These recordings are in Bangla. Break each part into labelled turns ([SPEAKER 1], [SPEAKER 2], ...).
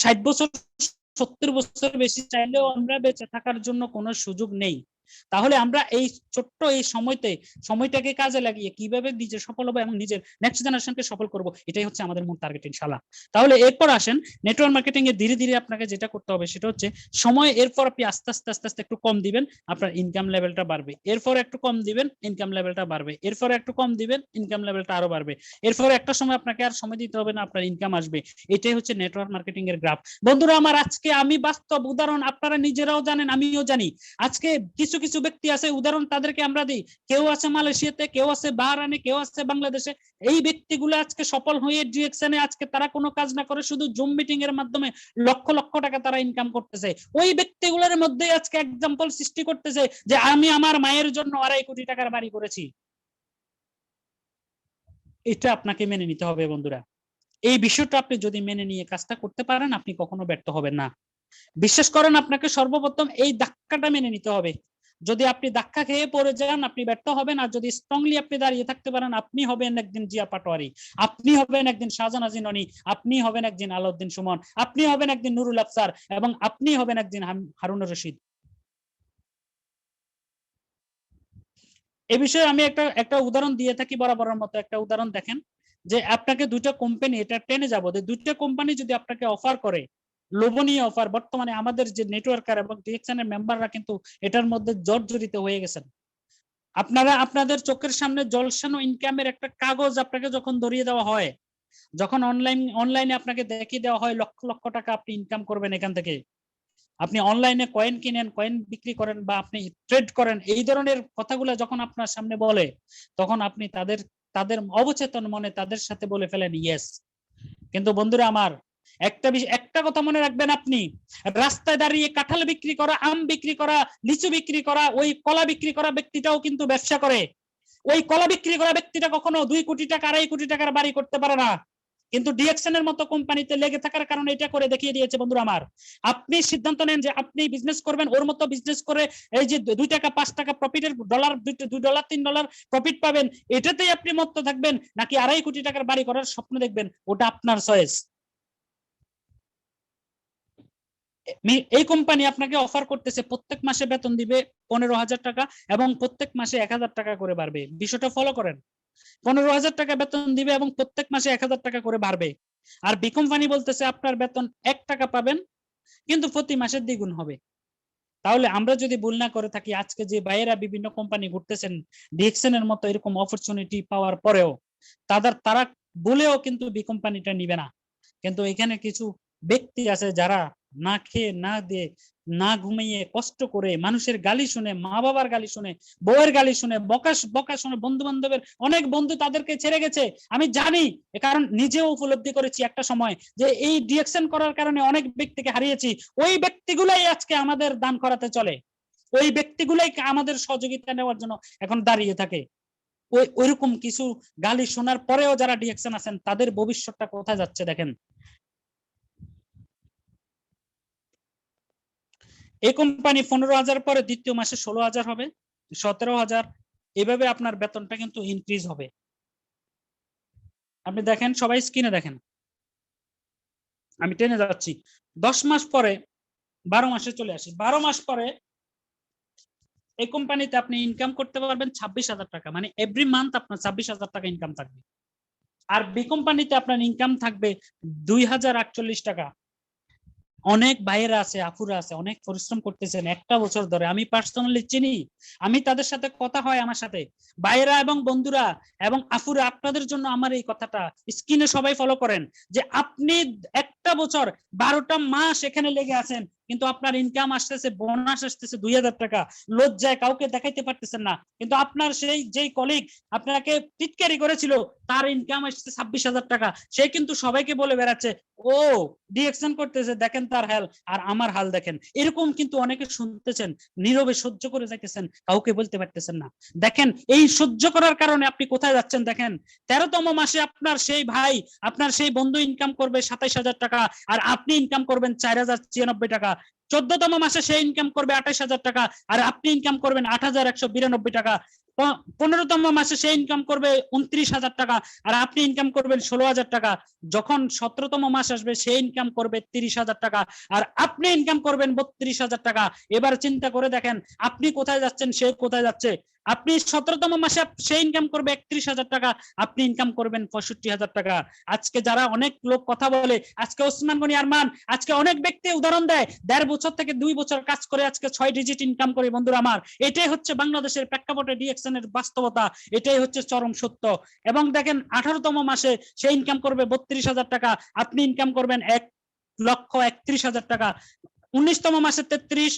[SPEAKER 1] 60 বছর 70 বছর বেশি চাইলেও আমরা বেঁচে থাকার জন্য কোনো সুযোগ নেই। তাহলে আমরা এই ছোট্ট এই সময়টাকে কাজে লাগিয়ে কিভাবে নিজে সফল হবো এবং নিজের নেক্সট জেনারেশনকে সফল করব, এটাই হচ্ছে আমাদের মূল টার্গেট ইনশাআল্লাহ। তাহলে এরপর আসেন নেটওয়ার্ক মার্কেটিং এ ধীরে ধীরে আপনাকে যেটা করতে হবে সেটা হচ্ছে সময়, এরপর আপনি আস্তে আস্তে আস্তে আস্তে একটু কম দিবেন, আপনার ইনকাম লেভেলটা বাড়বে, এরপর একটু কম দিবেন, ইনকাম লেভেলটা বাড়বে, এরপর একটু কম দিবেন, ইনকাম লেভেলটা আরো বাড়বে, এরপর একটা সময় আপনাকে আর সময় দিতে হবে না, আপনার ইনকাম আসবে। এটাই হচ্ছে নেটওয়ার্ক মার্কেটিং এর গ্রাফ। বন্ধুরা আমার, আজকে আমি বাস্তব উদাহরণ, আপনারা নিজেরাও জানেন আমিও জানি, আজকে কিছু কিছু ব্যক্তি আছে, উদাহরণ তাদেরকে আমরা দিই, কেউ আছে মালয়েশিয়াতে, কেউ আছে বাহরাইনে, কেউ আছে বাংলাদেশে। এই ব্যক্তিগুলো আজকে সফল হয়ে ডিএক্সএনে আজকে তারা কোনো কাজ না করে শুধু জুম মিটিং এর মাধ্যমে লক্ষ লক্ষ টাকা তারা ইনকাম করতেছে। ওই ব্যক্তিগুলোর মধ্যে আজকে এক্সাম্পল সৃষ্টি করতেছে যে আমি আমার মায়ের জন্য 2.5 কোটি টাকার বাড়ি করেছি। এটা আপনাকে মেনে নিতে হবে বন্ধুরা। এই বিষয়টা আপনি যদি মেনে নিয়ে কাজটা করতে পারেন, আপনি কখনো ব্যর্থ হবেন না। বিশ্বাস করেন, আপনাকে সর্বপ্রথম এই ধাক্কাটা মেনে নিতে হবে। যদি আপনি ধাক্কা খেয়ে পড়ে যান, আপনি ব্যর্থ হবেন। আর যদি স্ট্রংলি আপনি দাঁড়িয়ে থাকতে পারেন, আপনি হবেন একদিন জিয়া পাটোয়ারি, আপনি হবেন একদিন শাহজাহান আজিননি, আপনি হবেন একদিন আলাউদ্দিন সুমন, আপনি হবেন একদিন নুরুল আফসার, এবং আপনি হবেন একদিন হারুনুর রশিদ। এ বিষয়ে আমি একটা উদাহরণ দিয়ে থাকি বরাবরের মতো। একটা উদাহরণ দেখেন, যে আপনাকে দুইটা কোম্পানি, এটা টেনে যাবো, দুইটা কোম্পানি যদি আপনাকে অফার করে, লোভনীয় অফার, বর্তমানে আমাদের যে নেটওয়ার্কার এবং ডিএক্সএন মেম্বাররা কিন্তু এটার মধ্যে জর্জরিত হয়ে গেছেন। আপনারা আপনাদের চোখের সামনে জলসানো ইনকামের একটা কাগজ আপনাকে যখন ধরিয়ে দেওয়া হয়, যখন অনলাইনে আপনাকে দেখিয়ে দেওয়া হয় লক্ষ লক্ষ টাকা আপনি ইনকাম করবেন এখান থেকে, আপনি অনলাইনে কয়েন কিনেন, কয়েন বিক্রি করেন, বা আপনি ট্রেড করেন, এই ধরনের কথাগুলো যখন আপনার সামনে বলে, তখন আপনি তাদের তাদের অবচেতন মনে তাদের সাথে বলে ফেলেন ইয়েস। কিন্তু বন্ধুরা আমার, একটা কথা মনে রাখবেন, আপনি রাস্তায় দাঁড়িয়ে কাঁঠাল বিক্রি করা, আম বিক্রি করা, লিচু বিক্রি করা, ওই কলা বিক্রি করা ব্যক্তিটাও কিন্তু ব্যবসা করে। ওই কলা বিক্রি করা ব্যক্তিটা কখনো 2 কোটি টাকা 2.5 কোটি টাকার বাড়ি করতে পারে না, কিন্তু ডিএক্সএন এর মতো কোম্পানিতে লেগে থাকার কারণে এটা করে দেখিয়ে দিয়েছে। বন্ধুরা আমার, আপনি সিদ্ধান্ত নেন যে আপনি বিজনেস করবেন, ওর মতো বিজনেস করে এই যে 2 টাকা 5 টাকা প্রফিটের ডলার, $2 $3 প্রফিট পাবেন, এটাতেই আপনি মত্ত থাকবেন, নাকি 2.5 কোটি টাকার বাড়ি করার স্বপ্ন দেখবেন, ওটা আপনার চয়েস। এই কোম্পানি আপনাকে অফার করতেছে প্রত্যেক মাসে বেতন দিবে 15,000 টাকা, এবং প্রত্যেক মাসে 1,000 টাকা করে বাড়বে। বিষয়টা ফলো করেন, 15,000 টাকা বেতন দিবে এবং প্রত্যেক মাসে 1,000 টাকা করে বাড়বে। আর বি কোম্পানি বলতেছে আপনার বেতন 1 টাকা পাবেন, কিন্তু প্রতি মাসে দ্বিগুণ হবে। তাহলে আমরা যদি ভুল না করে থাকি, আজকে যে ভাইয়েরা বিভিন্ন কোম্পানি ঘুরতেছেন ডিএক্সএন এর মতো এরকম অপরচুনিটি পাওয়ার পরেও, তারা বলেও কিন্তু বি কোম্পানিটা নিবে না। কিন্তু এখানে কিছু ব্যক্তি আছে যারা না খেয়ে না দিয়ে না ঘুমিয়ে কষ্ট করে মানুষের গালি শুনে, মা বাবার গালি শুনে, বউয়ের গালি শুনে, বকা শুনে, বন্ধু বান্ধবের অনেক বন্ধু তাদেরকে ছেড়ে গেছে, আমি জানি। কারণ নিজেও উপলব্ধি করেছি একটা সময় যে এই ডিএক্সএন করার কারণে অনেক ব্যক্তিকে হারিয়েছি। ওই ব্যক্তিগুলাই আজকে আমাদের দান করাতে চলে, ওই ব্যক্তিগুলাই আমাদের সহযোগিতা নেওয়ার জন্য এখন দাঁড়িয়ে থাকে। ওইরকম কিছু গালি শোনার পরেও যারা ডিএক্সএন আছেন, তাদের ভবিষ্যৎটা কোথায় যাচ্ছে দেখেন। এই কোম্পানি 15,000 পরে দ্বিতীয় মাসে 16,000 হবে, 17,000, এভাবে আপনার বেতনটা কিন্তু ইনক্রিজ হবে। আপনি দেখেন, সবাই স্ক্রিনে দেখেন, আমি টেনে যাচ্ছি। 10 মাস পরে 12 মাসে চলে আসি, 12 মাস পরে এই কোম্পানিতে আপনি ইনকাম করতে পারবেন 26,000 টাকা, মানে এভরি মান্থ আপনার 26,000 টাকা ইনকাম থাকবে। আর বি কোম্পানিতে আপনার ইনকাম থাকবে 2,048 টাকা। অনেক ভাইয়েরা আছে, আপুরা আছে, অনেক পরিশ্রম করতেছেন একটা বছর ধরে, আমি পার্সোনালি চিনি, আমি তাদের সাথে কথা হয় আমার সাথে। ভাইয়েরা এবং বন্ধুরা এবং আপুরা, আপনাদের জন্য আমার এই কথাটা, স্ক্রিনে সবাই ফলো করেন, যে আপনি একটা বছর 12টা মাস এখানে লেগে আছেন, কিন্তু আপনার ইনকাম আসতেছে, বোনাস আসতেছে 2,000 টাকা, লজ্জায় কাউকে দেখাইতে পারতেছেন না। কিন্তু আপনার সেই যেই কলিগ আপনাকে টিটকারি করেছিল, তার ইনকাম আসছে 26,000 টাকা, সে কিন্তু সবাইকে বলে বেড়াচ্ছে ও ডিএকশন করতেছে, দেখেন তার হাল আর আমার হাল দেখেন। এরকম কিন্তু অনেকে শুনতেছেন, নীরবে সহ্য করে যাইতেছেন, কাউকে বলতে পারতেছেন না। দেখেন এই সহ্য করার কারণে আপনি কোথায় যাচ্ছেন দেখেন। 13তম মাসে আপনার সেই ভাই, আপনার সেই বন্ধু ইনকাম করবে 27,000 টাকা, আর আপনি ইনকাম করবেন 4,096 টাকা। 14তম মাসে সে ইনকাম করবে 28,000 টাকা, আর আপনি ইনকাম করবেন 8,192 টাকা। 15তম মাসে সে ইনকাম করবে 29,000 টাকা, আর আপনি ইনকাম করবেন 16,000 টাকা। যখন 17তম মাস আসবে সে ইনকাম করবে 30,000 টাকা, আর আপনি ইনকাম করবেন 32,000 টাকা। এবার চিন্তা করে দেখেন আপনি কোথায় যাচ্ছেন, সে কোথায় যাচ্ছে। আপনি 17তম মাসে সে ইনকাম করবে 31,000 টাকা, আপনি ইনকাম করবেন 65,000 টাকা। আজকে যারা অনেক লোক কথা বলে, আজকে ওসমান গনি আরমান, আজকে অনেক ব্যক্তি উদাহরণ দেয় 1.5 বছর থেকে 2 বছর কাজ করে আজকে 6 ডিজিট ইনকাম করে। বন্ধুরা আমার, এটাই হচ্ছে বাংলাদেশের প্রেক্ষাপটে ডিএক্সএন এর বাস্তবতা, এটাই হচ্ছে চরম সত্য। এবং দেখেন 18তম মাসে সে ইনকাম করবে 32,000 টাকা, আপনি ইনকাম করবেন 1,31,000 টাকা। 19তম মাসে 33,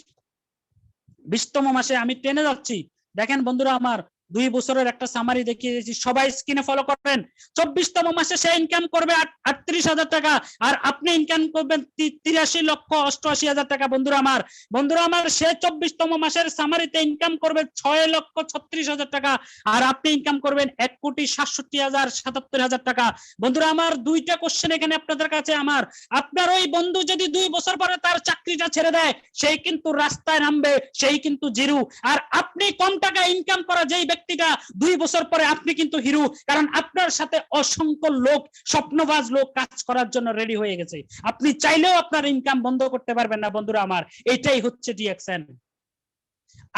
[SPEAKER 1] 20তম মাসে আমি টেনে যাচ্ছি। দেখেন বন্ধুরা আমার, 2 বছরের একটা সামারি দেখিয়ে দিয়েছি, সবাই স্ক্রিনে ফলো করবেন। 24তম মাসে সে ইনকাম করবে 38,000 টাকা, আর আপনি ইনকাম করবেন 83,88,000 টাকা। বন্ধুরা আমার সে 24তম মাসের সামারিতে ইনকাম করবে 6,36,000 টাকা, আর আপনি ইনকাম করবেন 1,67,77,000 টাকা। বন্ধুরা আমার, দুইটা কোশ্চেন এখানে আপনাদের কাছে আমার। আপনার ওই বন্ধু যদি 2 বছর পরে তার চাকরিটা ছেড়ে দেয়, সেই কিন্তু রাস্তায় নামবে, সেই কিন্তু জিরো। আর আপনি কম টাকা ইনকাম করা যেই ব্যক্তিটা 2 বছর পরে আপনি কিন্তু হিরো, কারণ আপনার সাথে অসংখ্য লোক, স্বপ্নবাজ লোক কাজ করার জন্য রেডি হয়ে গেছে। আপনি চাইলেও আপনার ইনকাম বন্ধ করতে পারবেন না। বন্ধুরা আমার, এটাই হচ্ছে ডিএক্সএন।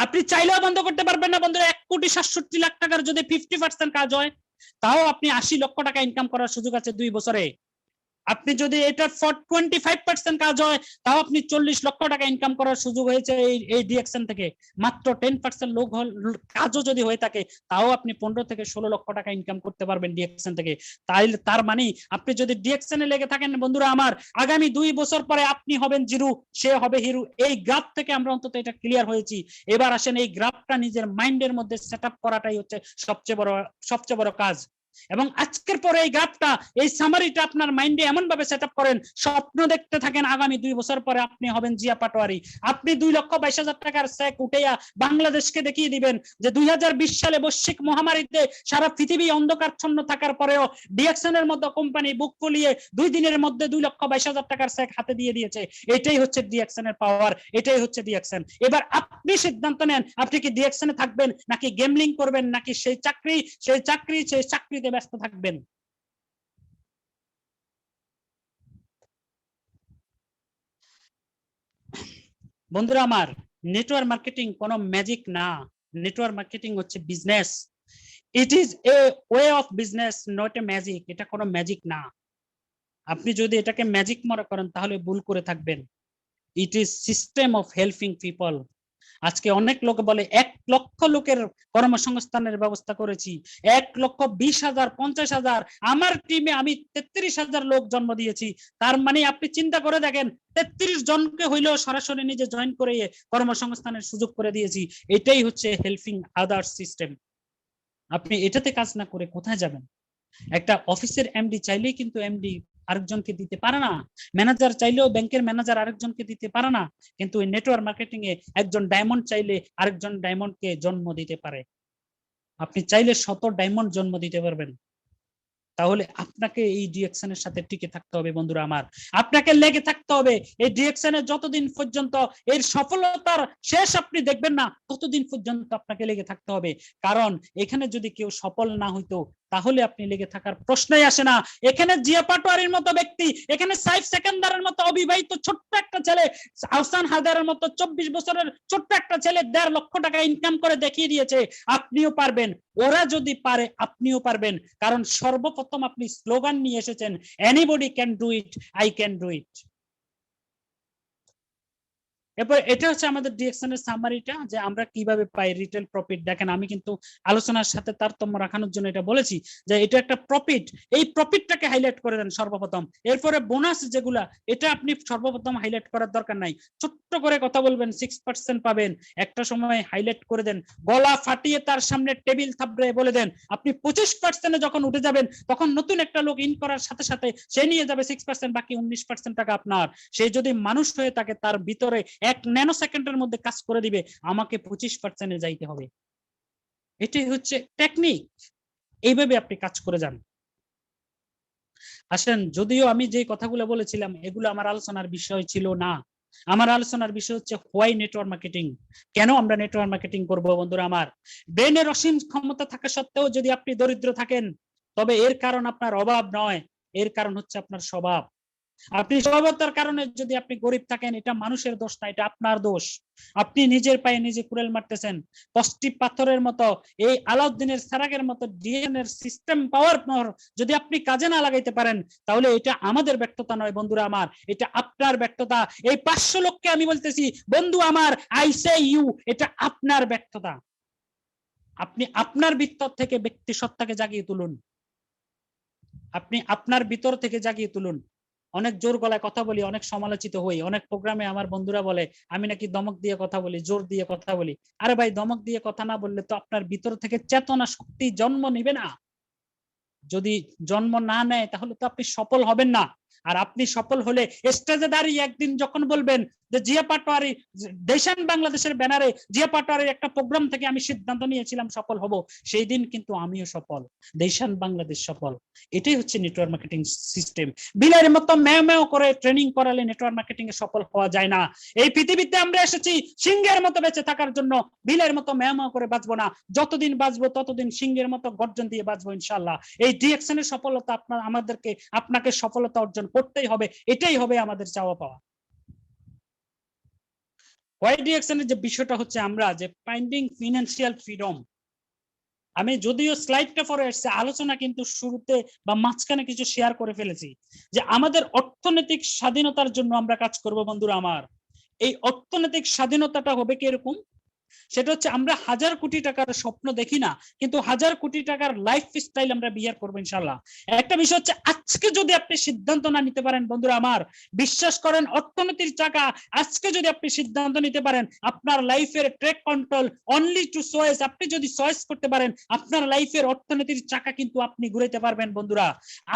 [SPEAKER 1] আপনি চাইলেও বন্ধ করতে পারবেন না। বন্ধুরা, 1,67,00,000 টাকার যদি 50% কাজ হয়, তাও আপনি 80 লক্ষ টাকা ইনকাম করার সুযোগ আছে 2 বছরে। আপনি যদি এটা 25% কাজ হয়, তাও আপনি 40 লক্ষ টাকা ইনকাম করার সুযোগ হয়েছে এই ডিএক্সএন থেকে। মাত্র 10% লোক কাজও যদি হয়ে থাকে, তাও আপনি 15 থেকে 16 লক্ষ টাকা ইনকাম করতে পারবেন ডিএক্সএন থেকে। তার মানে আপনি যদি ডিএক্সএন এ লেগে থাকেন বন্ধুরা আমার, আগামী 2 বছর পরে আপনি হবেন জিরো, সে হবে হিরো। এই গ্রাফ থেকে আমরা অন্তত এটা ক্লিয়ার হয়েছি। এবার আসেন এই গ্রাফটা নিজের মাইন্ডের মধ্যে সেট আপ করাটাই হচ্ছে সবচেয়ে বড় কাজ। এবং আজকের পরে এই গ্রাফটা, এই সামারিটা আপনার মাইন্ডে এমন ভাবে সেটআপ করেন, স্বপ্ন দেখতে থাকেন আগামী 2 বছর পরে আপনি হবেন জিয়া পাটোয়ারি। আপনি 2,22,000 টাকার চেক উঠাইয়া বাংলাদেশকে দেখিয়ে দিবেন যে 2020 সালে বৈশ্বিক মহামারীতে সারা পৃথিবী অন্ধকারচ্ছন্ন থাকার পরেও ডিএক্সএন এর মতো কোম্পানি বুক ফুলিয়ে 2 দিনের মধ্যে 2,22,000 টাকার চেক হাতে দিয়ে দিয়েছে। এটাই হচ্ছে ডিএক্সএন এর পাওয়ার, এটাই হচ্ছে ডিএক্সএন। এবার আপনি সিদ্ধান্ত নেন, আপনি কি ডিএক্সএন এ থাকবেন, নাকি গেমলিং করবেন, নাকি সেই চাকরিতে ব্যস্ত থাকবেন। বন্ধুরা আমার, নেটওয়ার্ক মার্কেটিং কোনো ম্যাজিক না। নেটওয়ার্ক মার্কেটিং হচ্ছে business. It is a way of business, not a magic. এটা কোনো ম্যাজিক না। আপনি যদি এটাকে ম্যাজিক মনে করেন তাহলে ভুল করে থাকবেন। It is system of helping people. আজকে অনেক লোক বলে 1 লক্ষ লোকের কর্মসংস্থানের ব্যবস্থা করেছি, 1,20,000, 50,000, আমার টিমে আমি 33,000 লোক জন্ম দিয়েছি। তার মানে আপনি চিন্তা করে দেখেন, 33 জনকে হইলেও সরাসরি নিজে জয়েন করে কর্মসংস্থানের সুযোগ করে দিয়েছি। এটাই হচ্ছে হেল্পিং আদার্স সিস্টেম। আপনি এটাতে কাজ না করে কোথায় যাবেন? একটা অফিসের এমডি চাইলেই কিন্তু এমডি আরেকজনকে দিতে পারে না, ম্যানেজার চাইলেও ব্যাংকের ম্যানেজার আরেকজনকে দিতে পারে না। কিন্তু এই নেটওয়ার্ক মার্কেটিং এ একজন ডায়মন্ড চাইলে আরেকজন ডায়মন্ডকে জন্ম দিতে পারে। আপনি চাইলে 100 ডায়মন্ড জন্ম দিতে পারবেন। তাহলে আপনাকে এই ডিএক্সএন এর সাথে টিকে থাকতে হবে বন্ধুরা আমার, আপনাকে লেগে থাকতে হবে। এই ডিএক্সএন এর যতদিন পর্যন্ত এর সফলতার শেষ আপনি দেখবেন না, ততদিন পর্যন্ত আপনাকে লেগে থাকতে হবে। কারণ এখানে যদি কেউ সফল না হইতো, তাহলে আপনি লেগে থাকার প্রশ্নই আসে না। এখানে জিয়া পাটোয়ারির মতো ব্যক্তি, এখানে সাইফ সেকেন্দারের মতো অবিবাহিত ছোট্ট একটা ছেলে, আহসান হায়দারের মতো 24 বছরের ছোট্ট একটা ছেলে 1.5 লক্ষ টাকা ইনকাম করে দেখিয়ে দিয়েছে আপনিও পারবেন। ওরা যদি পারে আপনিও পারবেন। কারণ সর্বপ্রথম আপনি স্লোগান নিয়ে এসেছেন, anybody can do it, I can do it. এরপর এটা হচ্ছে আমাদের ডিএক্সএন এর সামারিটা, যে আমরা কিভাবে পাই রিটেল প্রফিট। দেখেন আমি কিন্তু আলোচনার সাথে তারতম্য রাখানোর জন্য এটা বলেছি যে এটা একটা প্রফিট, এই প্রফিটটাকে হাইলাইট করে দেন সর্বপ্রথম। এরপরে বোনাস যেগুলা, এটা আপনি সর্বপ্রথম হাইলাইট করার দরকার নাই, ছোট্ট করে কথা বলবেন 6% পাবেন, একটা সময় হাইলাইট করে দেন, গলা ফাটিয়ে তার সামনে টেবিল থাপড়ে বলে দেন। আপনি 25% যখন উঠে যাবেন, তখন নতুন একটা লোক ইন করার সাথে সাথে সে নিয়ে যাবে 6%, বাকি 19% টাকা আপনার। সে যদি মানুষ হয়ে থাকে, তার ভিতরে 1 ন্যানো সেকেন্ডের মধ্যে কাজ করে দিবে, আমাকে 25% যাইতে হবে। এটাই হচ্ছে টেকনিক। এইভাবে আপনি কাজ করে যান। আসেন, যদিও আমি যে কথাগুলো বলেছিলাম এগুলো আমার আলোচনার বিষয় ছিল না, আমার আলোচনার বিষয় হচ্ছে হোয়াই নেটওয়ার্ক মার্কেটিং, কেন আমরা নেটওয়ার্ক মার্কেটিং করব বন্ধুরা আমার। ব্রেনের অসীম ক্ষমতা থাকা সত্ত্বেও যদি আপনি দরিদ্র থাকেন, তবে এর কারণ আপনার অভাব নয়, এর কারণ হচ্ছে আপনার স্বভাব। আপনি স্বভাবতার কারণে যদি আপনি গরিব থাকেন, এটা মানুষের দোষ না, এটা আপনার দোষ। আপনি নিজের পায়ে নিজে কুড়াল মারতেছেন। কষ্টি পাথরের মতো, এই আলাউদ্দিনের সারাগের মতো ডিএনএর সিস্টেম পাওয়ার পর যদি আপনি কাজে না লাগাইতে পারেন, তাহলে এটা আমাদের ব্যর্থতা নয় বন্ধুরা আমার, এটা আপনার ব্যর্থতা। এই 500 লোককে আমি বলতেছি, বন্ধু আমার, আই সে ইউ, এটা আপনার ব্যর্থতা। আপনি আপনার ভিতর থেকে ব্যক্তি সত্তাকে জাগিয়ে তুলুন, আপনি আপনার ভিতর থেকে জাগিয়ে তুলুন। অনেক জোর গলায় কথা বলি, অনেক সমালোচিত হই, অনেক প্রোগ্রামে আমার বন্ধুরা বলে আমি নাকি দমক দিয়ে কথা বলি, জোর দিয়ে কথা বলি। আরে ভাই, দমক দিয়ে কথা না বললে তো আপনার ভিতর থেকে চেতনা শক্তি জন্ম নিবে না। যদি জন্ম না নেয় তাহলে তো আপনি সফল হবেন না। আর আপনি সফল হলে স্টেজে দাঁড়িয়ে একদিন যখন বলবেন যে জিয়া পাটোয়ারি, দেশান বাংলাদেশের ব্যানারে জিয়া পাটোয়ারির একটা প্রোগ্রাম থেকে আমি সিদ্ধান্ত নিয়েছিলাম সফল হব, সেই দিন কিন্তু আমিও সফল, দেশান বাংলাদেশ সফল। এটাই হচ্ছে নেটওয়ার্ক মার্কেটিং সিস্টেম। বিলাইয়ের মতো ম্যাও ম্যাও করে ট্রেনিং করালে নেটওয়ার্ক মার্কেটিং এ সফল হওয়া যায় না। এই পৃথিবীতে আমরা এসেছি সিংহের মতো বেঁচে থাকার জন্য, বিলাইয়ের মতো ম্যাও ম্যাও করে বাঁচবো না। যতদিন বাঁচবো ততদিন সিংহের মতো গর্জন দিয়ে বাঁচবো ইনশাআল্লাহ। এই ডিএকশন এর সফলতা আমাদেরকে আপনাকে সফলতা অর্জন করতেই হবে, এটাই হবে আমাদের চাওয়া পাওয়া। ওয়াই ডিএকশন এর যে বিষয়টা হচ্ছে আমরা যে ফাইন্ডিং ফিনান্সিয়াল ফ্রিডম, আমি যদিও স্লাইডটা পরে এসেছে, আলোচনা কিন্তু শুরুতে বা মাঝখানে কিছু শেয়ার করে ফেলেছি যে আমাদের অর্থনৈতিক স্বাধীনতার জন্য আমরা কাজ করব বন্ধুরা আমার। এই অর্থনৈতিক স্বাধীনতাটা হবে কি এরকম, সেটা হচ্ছে আমরা 1000 কোটি টাকার স্বপ্ন দেখি না, কিন্তু 1000 কোটি টাকার লাইফ স্টাইল আমরা বিয়ার করবো ইনশাল্লাহ। একটা বিষয় হচ্ছে আজকে যদি আপনি সিদ্ধান্ত না নিতে পারেন বন্ধুরা আমার, বিশ্বাস করেন অর্থনীতির চাকা আজকে যদি আপনি সিদ্ধান্ত নিতে পারেন, আপনার লাইফের track control only two choice, আপনি যদি চয়েস করতে পারেন আপনার লাইফের অর্থনীতির চাকা কিন্তু আপনি ঘুরাইতে পারবেন বন্ধুরা।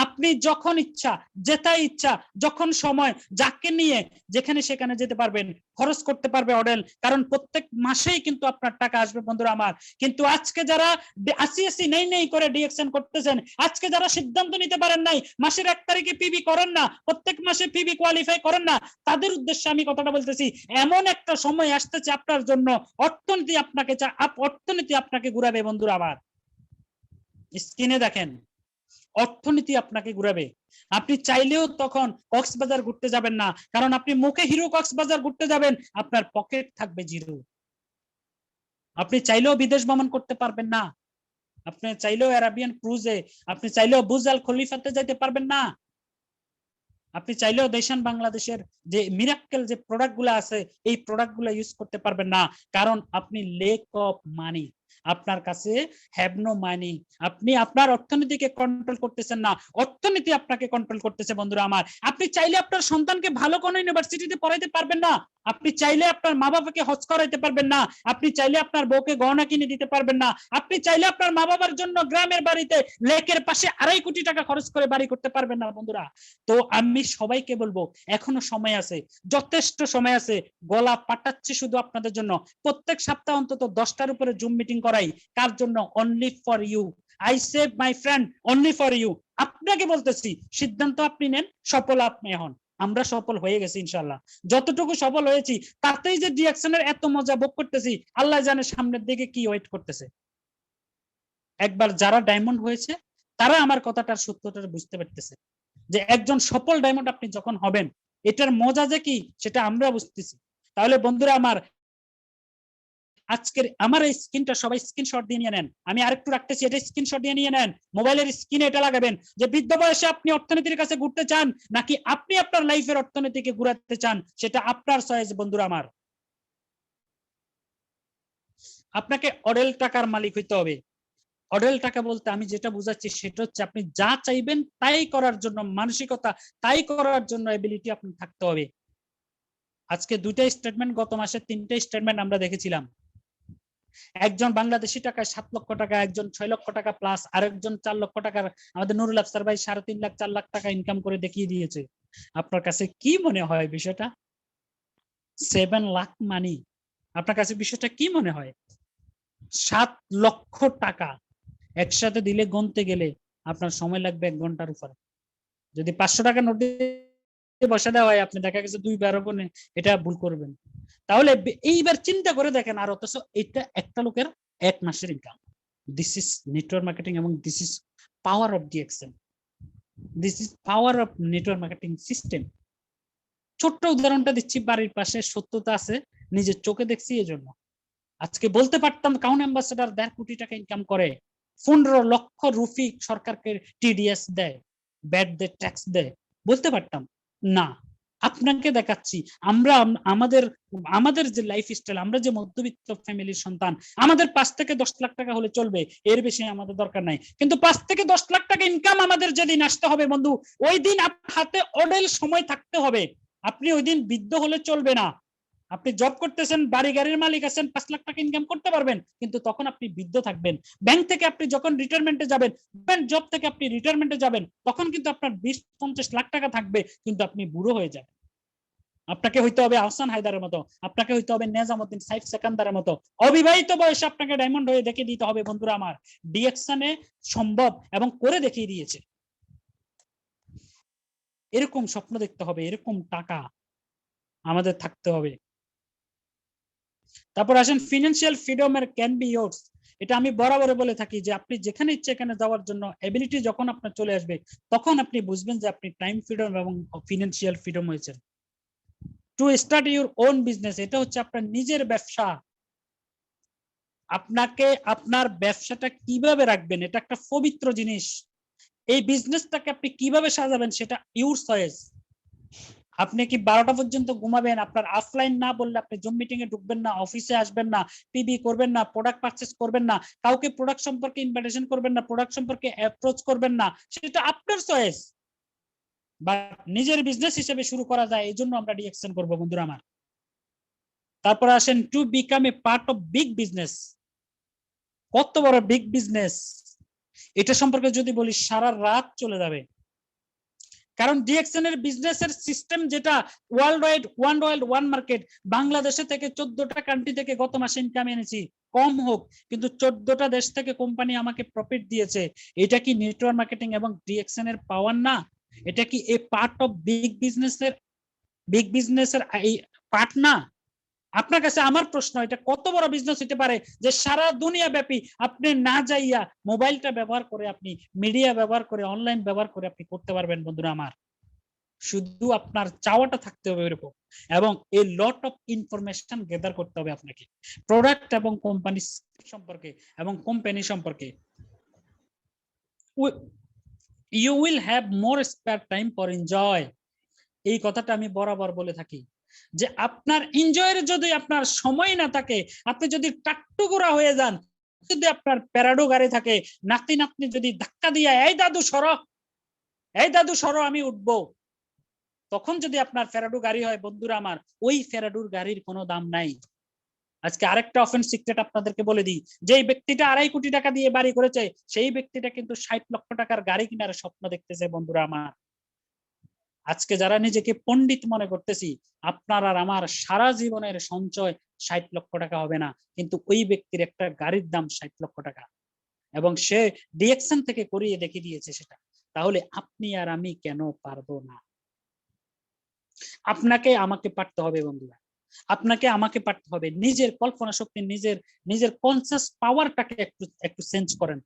[SPEAKER 1] আপনি যখন ইচ্ছা, যেটাই ইচ্ছা, যখন সময়, যাকে নিয়ে যেখানে সেখানে যেতে পারবেন, খরচ করতে পারবে অডেল, কারণ প্রত্যেক মাসেই কিন্তু আপনার টাকা আসবে বন্ধুরা আমার। কিন্তু আজকে যারা আসি নেই করে ডিএকশন করতেছেন, আজকে যারা সিদ্ধান্ত নিতে পারেন নাই, মাসের 1 তারিখে পিবি করেন না, প্রত্যেক মাসে পিবি কোয়ালিফাই করেন না, তাদের উদ্দেশ্যে আমি কথাটা বলতেছি, এমন একটা সময় আসতেছে আপনার জন্য, অর্থনীতি আপনাকে ঘুরাবে বন্ধুরা আমার। স্ক্রিনে দেখেন, অর্থনীতি আপনাকে ঘুরাবে। আপনি চাইলেও তখন কক্সবাজার ঘুরতে যাবেন না, কারণ আপনি মুখে হিরো কক্সবাজার ঘুরতে যাবেন, আপনার পকেট থাকবে জিরো। আপনি চাইলেও বিদেশ ভ্রমণ করতে পারবেন না, আপনি চাইলেও আরাবিয়ান ক্রুজে, আপনি চাইলেও বুর্জ আল খলিফাতে যাইতে পারবেন না, আপনি চাইলেও দেশান বাংলাদেশের যে মিরাক্কেল যে প্রোডাক্ট গুলো আছে এই প্রোডাক্ট গুলো ইউজ করতে পারবেন না, কারণ আপনি লেক অফ মানি, আপনার কাছে হ্যাভ নো মানি। আপনি আপনার অর্থনীতিকে কন্ট্রোল করতেছেন না, অর্থনীতি আপনাকে কন্ট্রোল করতেছে বন্ধুরা আমার। আপনি চাইলে আপনার সন্তানকে ভালো কোনো ইউনিভার্সিটিতে পড়াইতে পারবেন না, আপনি চাইলে আপনার মা বাবাকে হজ করাইতে পারবেন না, আপনি চাইলে আপনার বউকে গহনা কিনে দিতে পারবেন না, আপনি চাইলে আপনার মা বাবার জন্য গ্রামের বাড়িতে লেকের পাশে 2.5 কোটি টাকা খরচ করে বাড়ি করতে পারবেন না বন্ধুরা। তো আমি সবাইকে বলবো এখনো সময় আছে, যথেষ্ট সময় আছে। গলা পাঠাচ্ছি শুধু আপনাদের জন্য, প্রত্যেক সপ্তাহ অন্তত 10টার উপরে জুম মিটিং করাই, কার জন্য? Only for you. I save my friend only for you. আপনাকে বলতেছি সিদ্ধান্ত আপনি নেন, সফল আপনি হন। আমরা সফল হয়ে গেছি ইনশাআল্লাহ, যতটুকু সফল হয়েছি তাতেই যে ডিএকশনের এত মজা ভোগ করতেছি, আল্লাহ জানে সামনের দিকে কি ওয়েট করতেছে। একবার যারা ডায়মন্ড হয়েছে তারা আমার কথাটার সত্যটা বুঝতে পারতেছে, যে একজন সফল ডায়মন্ড আপনি যখন হবেন এটার মজা যে কি সেটা আমরা বুঝতেছি। তাহলে বন্ধুরা আমার, আজকের আমার এই স্ক্রিনটা সবাই স্ক্রিনশট দিয়ে নিয়ে নেন, আমি আরেকটু রাখতেছি, এটা স্ক্রিনশট দিয়ে নিয়ে নেন, মোবাইলের স্ক্রিনে এটা লাগাবেন যে বৃদ্ধ বয়সে আপনি অর্থনীতির কাছে ঘুরতে চান নাকি আপনি আপনার লাইফের অর্থনীতিকে ঘুরাতে চান, সেটা আপনার চয়েস বন্ধুরা আমার। আপনাকে অডেল টাকার মালিক হইতে হবে। অডেল টাকা বলতে আমি যেটা বুঝাচ্ছি সেটা হচ্ছে আপনি যা চাইবেন তাই করার জন্য মানসিকতা, তাই করার জন্য এবিলিটি আপনার থাকতে হবে। আজকে 2টা স্টেটমেন্ট, গত মাসে 3টে স্টেটমেন্ট আমরা দেখেছিলাম। একজন বাংলাদেশি টাকায় 7 লক্ষ টাকা, একজন 6 লক্ষ টাকা প্লাস, আরেকজন 4 লক্ষ টাকার আমাদের নুরুল আফসার ভাই 3.5 লাখ 4 লাখ টাকা ইনকাম করে দেখিয়ে দিয়েছে। আপনার কাছে কি মনে হয় বিষয়টা? 7 লাখ মানি, আপনার কাছে বিষয়টা কি মনে হয়? 7 লক্ষ টাকা একসাথে দিলে গুনতে গেলে আপনার সময় লাগবে 1 ঘন্টার উপরে। যদি 500 টাকা নোট বসে দেওয়া হয়, আপনি দেখা গেছে 2 বার ওখানে এটা ভুল করবেন। তাহলে এইবার চিন্তা করে দেখেন, আর অথচ এটা একটা লোকের 1 মাসের income. This is network marketing এবং this is power of DXN. This is power of network marketing system. ছোট্ট উদাহরণটা দিচ্ছি, বাড়ির পাশে সত্যতা আছে, নিজের চোখে দেখছি, এজন্য আজকে বলতে পারতাম কাউন অ্যাম্বাসেডর 1.5 কোটি টাকা ইনকাম করে, 15 লক্ষ রুপি সরকারকে টিডিএস দেয়, ব্যাট দেয়, ট্যাক্স দেয়, বলতে পারতাম না। আপনাকে দেখাচ্ছি আমরা আমাদের আমাদের যে লাইফস্টাইল, আমরা যে মধ্যবিত্ত ফ্যামিলির সন্তান, আমাদের 5 থেকে 10 লাখ টাকা হলে চলবে, এর বেশি আমাদের দরকার নাই। কিন্তু 5 থেকে 10 লাখ টাকা ইনকাম আমাদের যেদিন আসতে হবে বন্ধু, ওই দিন আপনার হাতে অডেল সময় থাকতে হবে। আপনি ওই দিন বৃদ্ধ হলে চলবে না। আপনি জব করতেছেন, বাড়ি গাড়ির মালিক আছেন, 5 লাখ টাকা ইনকাম করতে পারবেন, কিন্তু তখন আপনি বৃদ্ধ থাকবেন। ব্যাংক থেকে আপনি যখন রিটায়ারমেন্টে যাবেন, জব থেকে আপনি রিটায়ারমেন্টে যাবেন, তখন কিন্তু আপনার 20-50 লাখ টাকা থাকবে, কিন্তু আপনি বুড়ো হয়ে যাবেন। আপনাকে হইতে হবে আহসান হায়দারের মতো, আপনাকে হইতে হবে নেজামউদ্দিন সাইফ সেকান্দারের মতো, অবিবাহিত বয়সে আপনাকে ডায়মন্ড হয়ে দেখিয়ে দিতে হবে। বন্ধুরা আমার, ডিএকশনে সম্ভব এবং করে দেখিয়ে দিয়েছে। এরকম স্বপ্ন দেখতে হবে, এরকম টাকা আমাদের থাকতে হবে। তারপর আসেন ফিনান্সিয়াল ফ্রিডমের ক্যান বি ইয়োরস। এটা আমি বরাবর বলে থাকি যে আপনি যেখানে ইচ্ছে এখানে যাওয়ার জন্য এবিলিটি যখন আপনার চলে আসবে, তখন আপনি বুঝবেন যে আপনি টাইম ফ্রিডম এবং ফিনান্সিয়াল ফ্রিডম হয়েছেন। To start your own business, এটা হচ্ছে আপনার নিজের ব্যবসা। আপনাকে আপনার ব্যবসাটা কিভাবে রাখবেন, এটা একটা পবিত্র জিনিস। এই বিজনেসটাকে আপনি কিভাবে সাজাবেন, সেটা ইউর চয়েস। আপনি কি 12টা পর্যন্ত ঘুমাবেন, আপনার অফলাইন না বললে আপনি জুম মিটিং এ ঢুকবেন না, অফিসে আসবেন না, পিবি করবেন না, প্রোডাক্ট পারচেজ করবেন না, কাউকে প্রোডাক্ট সম্পর্কে ইনভাইটেশন করবেন না, প্রোডাক্ট সম্পর্কে অ্যাপ্রোচ করবেন না, সেটা আপনার চয়েস। বাট নিজের বিজনেস হিসেবে শুরু করা যায়, এই জন্য আমরা ডিএকশন করব বন্ধুরা আমার। তারপর আসেন to become a part of big business. কত বড় বিগ বিজনেস, এটা সম্পর্কে যদি বলি সারা রাত চলে যাবে। কারণ ডিএকশন এর বিজনেসের সিস্টেম যেটা ওয়ার্ল্ড ওয়াইড ওয়ান মার্কেট, বাংলাদেশে থেকে 14টা কান্ট্রি থেকে গত মাসে ইনকাম এনেছি, কম হোক কিন্তু 14টা দেশ থেকে কোম্পানি আমাকে প্রফিট দিয়েছে। এটা কি নেটওয়ার্ক মার্কেটিং এবং ডিএকশন এর পাওয়ার না? এটা কি এ পার্ট অফ বিগ বিজনেসের এই পার্ট না? আপনার কাছে আমার প্রশ্ন, এটা কত বড় বিজনেস হতে পারে যে সারা দুনিয়া ব্যাপী আপনি না যাইয়া মোবাইলটা ব্যবহার করে, আপনি মিডিয়া ব্যবহার করে, অনলাইন ব্যবহার করে আপনি করতে পারবেন বন্ধুরা আমার। শুধু আপনার চাওয়াটা থাকতে হবে এরকম, এবং এ লট অফ ইনফরমেশন গেদার করতে হবে আপনাকে প্রোডাক্ট এবং কোম্পানি সম্পর্কে এবং কোম্পানি সম্পর্কে। You will have more spare time for enjoy. এই কথাটা আমি বরাবর বলে থাকি যে আপনার এনজয়ের যদি আপনার সময় না থাকে, আপনি যদি টাট্টুগুড়া হয়ে যান, যদি আপনার প্যারাডো গাড়ি থাকে, নাতি নাতনি যদি ধাক্কা দিয়া এই দাদু সরো আমি উঠবো, তখন যদি আপনার ফেরাডু গাড়ি হয় বন্ধুরা আমার, ওই ফেরাডুর গাড়ির কোনো দাম নাই। আজকে আরেকটা অফেন্স সিক্রেট আপনাদেরকে বলে দিই, যে ব্যক্তিটা 2.5 কোটি টাকা দিয়ে বাড়ি করেছে, সেই ব্যক্তিটা কিন্তু 60 লক্ষ টাকার গাড়ি কেনার স্বপ্ন দেখতেছে বন্ধুরা আমার। আজকে যারা নিজেকে পণ্ডিত মনে করতেছি, আপনার আর আমার সারা জীবনের সঞ্চয় 60 লক্ষ টাকা হবে না, কিন্তু ওই ব্যক্তির একটা গাড়ির দাম 60 লক্ষ টাকা, এবং সে ডিএকশন থেকে করিয়ে দেখিয়ে দিয়েছে সেটা। তাহলে আপনি আর আমি কেন পারবো না? আপনাকে আমাকে পারতে হবে বন্ধুরা, আপনাকে আমাকে পারতে হবে। নিজের কল্পনা শক্তি, নিজের কনসিয়াস পাওয়ারটাকে একটু একটু চেঞ্জ করেন।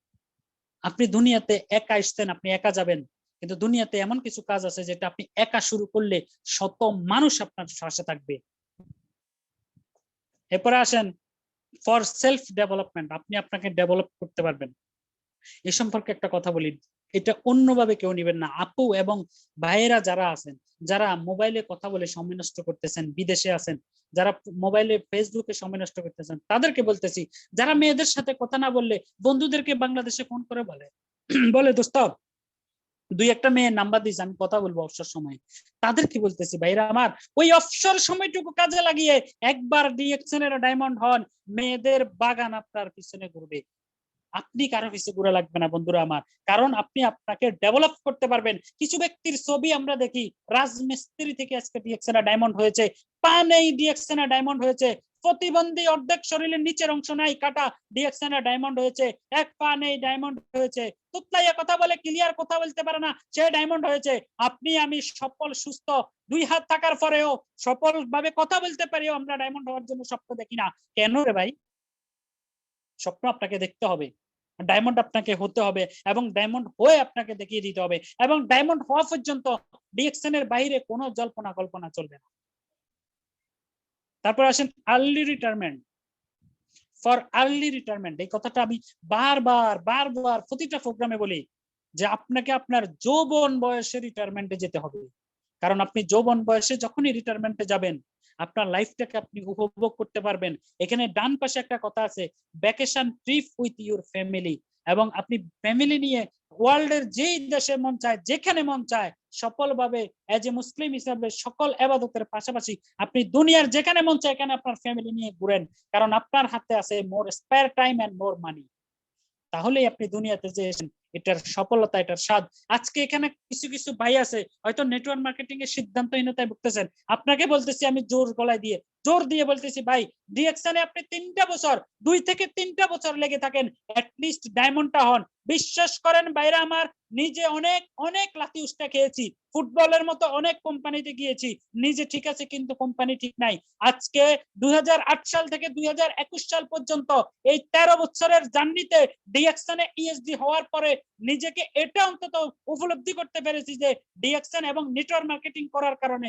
[SPEAKER 1] আপনি দুনিয়াতে একা আসছেন, আপনি একা যাবেন, কিন্তু দুনিয়াতে এমন কিছু কাজ আছে যেটা আপনি একা শুরু করলে শত মানুষ আপনার পাশে থাকবে। এরপরে আসেন ফর সেলফ ডেভেলপমেন্ট, আপনি আপনাকে ডেভেলপ করতে পারবেন। এ সম্পর্কে একটা কথা বলি, এটা অন্যভাবে কেউ নেবেন না। আপু এবং ভাইয়েরা যারা আছেন, যারা মোবাইলে কথা বলে সময় নষ্ট করতেছেন, বিদেশে আছেন, যারা মোবাইলে ফেসবুকে সময় নষ্ট করতেছেন, তাদেরকে বলতেছি, যারা মেয়েদের সাথে কথা না বললে বন্ধুদেরকে বাংলাদেশে ফোন করে বলে দোস্ত 2-1টা মেয়ের নাম্বার দিস, আমি কথা বলবো অবসর সময়। তাদেরকে বলতেছি ভাইরা আমার, ওই অবসর সময়টুকু কাজে লাগিয়ে একবার ডিএকশন এর ডায়মন্ড হন, মেয়েদের বাগান আপনার পিছনে ঘুরবে। আপনি কারো পিছে ঘুরে লাগবে না বন্ধুরা আমার, কারণ আপনি আপনাকে ডেভেলপ করতে পারবেন। কিছু ব্যক্তির ছবি আমরা দেখি, রাজমিস্ত্রি থেকে আজকে ডিএকশন ডায়মন্ড হয়েছে, পা নেই ডিএকশন ডায়মন্ড হয়েছে, প্রতিবন্ধী, অর্ধেক শরীরের নিচের অংশ নাই কাটা, ডিএক্সএন এ ডায়মন্ড হয়েছে। এক পা নেই, ডায়মন্ড হয়েছে। তুতলাইয়া কথা বলে, ক্লিয়ার কথা বলতে পারে না, সে ডায়মন্ড হয়েছে। আপনি আমি সফল, সুস্থ, 2 হাত থাকার পরেও সফল ভাবে কথা বলতে পারিও আমরা ডায়মন্ড হওয়ার জন্য স্বপ্ন দেখি না কেন রে ভাই? স্বপ্ন আপনাকে দেখতে হবে, ডায়মন্ড আপনাকে হতে হবে, এবং ডায়মন্ড হয়ে আপনাকে দেখিয়ে দিতে হবে, এবং ডায়মন্ড হওয়া পর্যন্ত ডিএক্সএন এর বাইরে কোনো জল্পনা কল্পনা চলবে না। তারপর আসেন early retirement. For early retirement, এই কথাটা আমি বারবার প্রতিটা প্রোগ্রামে বলি যে আপনাকে আপনার যৌবন বয়সে রিটায়ারমেন্টে যেতে হবে। কারণ আপনি যৌবন বয়সে যখনই রিটায়ারমেন্টে যাবেন, আপনার লাইফটাকে আপনি উপভোগ করতে পারবেন। এখানে ডান পাশে একটা কথা আছে, vacation trip with your family, এবং আপনি ফ্যামিলি নিয়ে ওয়ার্ল্ডের যেই দেশে মন চায়, যেখানে মন চায়, সফলভাবে এজ এ মুসলিম হিসাবে সকল ইবাদতের পাশাপাশি আপনি দুনিয়ার যেখানে মন চায় এখানে আপনার ফ্যামিলি নিয়ে ঘুরেন। কারণ আপনার হাতে আছে মোর স্পেয়ার টাইম এন্ড মোর মানি। তাহলেই আপনি দুনিয়াতে যে এটার সফলতা, এটার স্বাদ। আজকে এখানে কিছু কিছু ভাই আছে হয়তো নেটওয়ার্ক মার্কেটিং এর সিদ্ধান্তহীনতায় ভুগতেছেন। আপনাকে বলতেছি আমি জোর গলায় দিয়ে, জোর দিয়ে বলতেছি, ভাই ডিএক্সএনে আপনি 3টা বছর, 2 থেকে 3টা বছর লেগে থাকেন, অ্যাটলিস্ট ডায়মন্ডটা হন। বিশ্বাস করেন ভাইরা আমার, নিজে অনেক অনেক লাথি উস্টা খেয়েছি, ফুটবলের মতো অনেক কোম্পানিতে গিয়েছি, নিজে ঠিক আছে কিন্তু কোম্পানি ঠিক নাই। আজকে 2008 সাল থেকে 2021 সাল পর্যন্ত এই 13 বছরের জার্নিতে ডিএক্সএনে ইএসডি হওয়ার পরে নিজেকে এটা অন্তত উপলব্ধি করতে পেরেছি যে ডিএক্সএন এবং নেটওয়ার্ক মার্কেটিং করার কারণে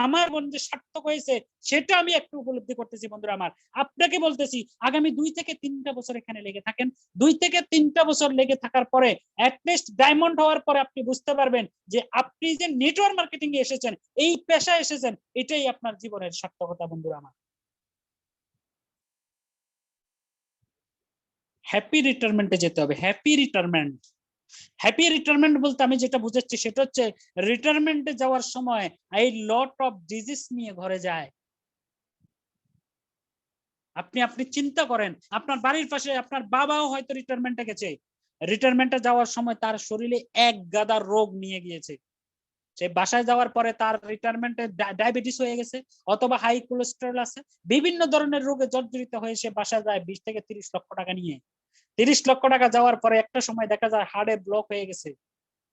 [SPEAKER 1] আমার যে সার্থক হয়েছে সেটা আমি একটু উপলব্ধি করতেছি। বন্ধুরা আমার, আপনাকে বলতেছি আগামী 2 থেকে 3টা বছর এখানে লেগে থাকেন। 2 থেকে 3টা বছর লেগে থাকার পরে অ্যাটলিস্ট ডায়মন্ড হওয়ার পরে আপনি বুঝতে পারবেন যে আপনি যে নেটওয়ার্ক মার্কেটিং এ এসেছেন, এই পেশায় এসেছেন, এটাই আপনার জীবনের সার্থকতা। বন্ধুরা আমার, হ্যাপি রিটায়ারমেন্টে যেতে হবে। হ্যাপি রিটায়ারমেন্ট, হ্যাপি রিটায়ারমেন্ট বলতে আমি যেটা বুঝাচ্ছি সেটা হচ্ছে রিটায়ারমেন্টে যাওয়ার সময় এই লট অফ ডিজিজ নিয়ে ঘরে যায়। আপনি চিন্তা করেন, আপনার বাড়ির পাশে আপনার বাবাও হয়তো রিটায়ারমেন্টে গেছে, রিটায়ারমেন্টে যাওয়ার সময় তার শরীরে এক গাদা রোগ নিয়ে গিয়েছে। সে বাসায় যাওয়ার পরে তার রিটায়ারমেন্টে ডায়াবেটিস হয়ে গেছে, অথবা হাই কোলেস্টেরল আছে, বিভিন্ন ধরনের রোগে জর্জরিত হয়ে সে বাসায় যায় 20 থেকে 30 লক্ষ টাকা নিয়ে। 30 লক্ষ টাকা যাওয়ার পরে একটা সময় দেখা যায় হার্টে ব্লক হয়ে গেছে,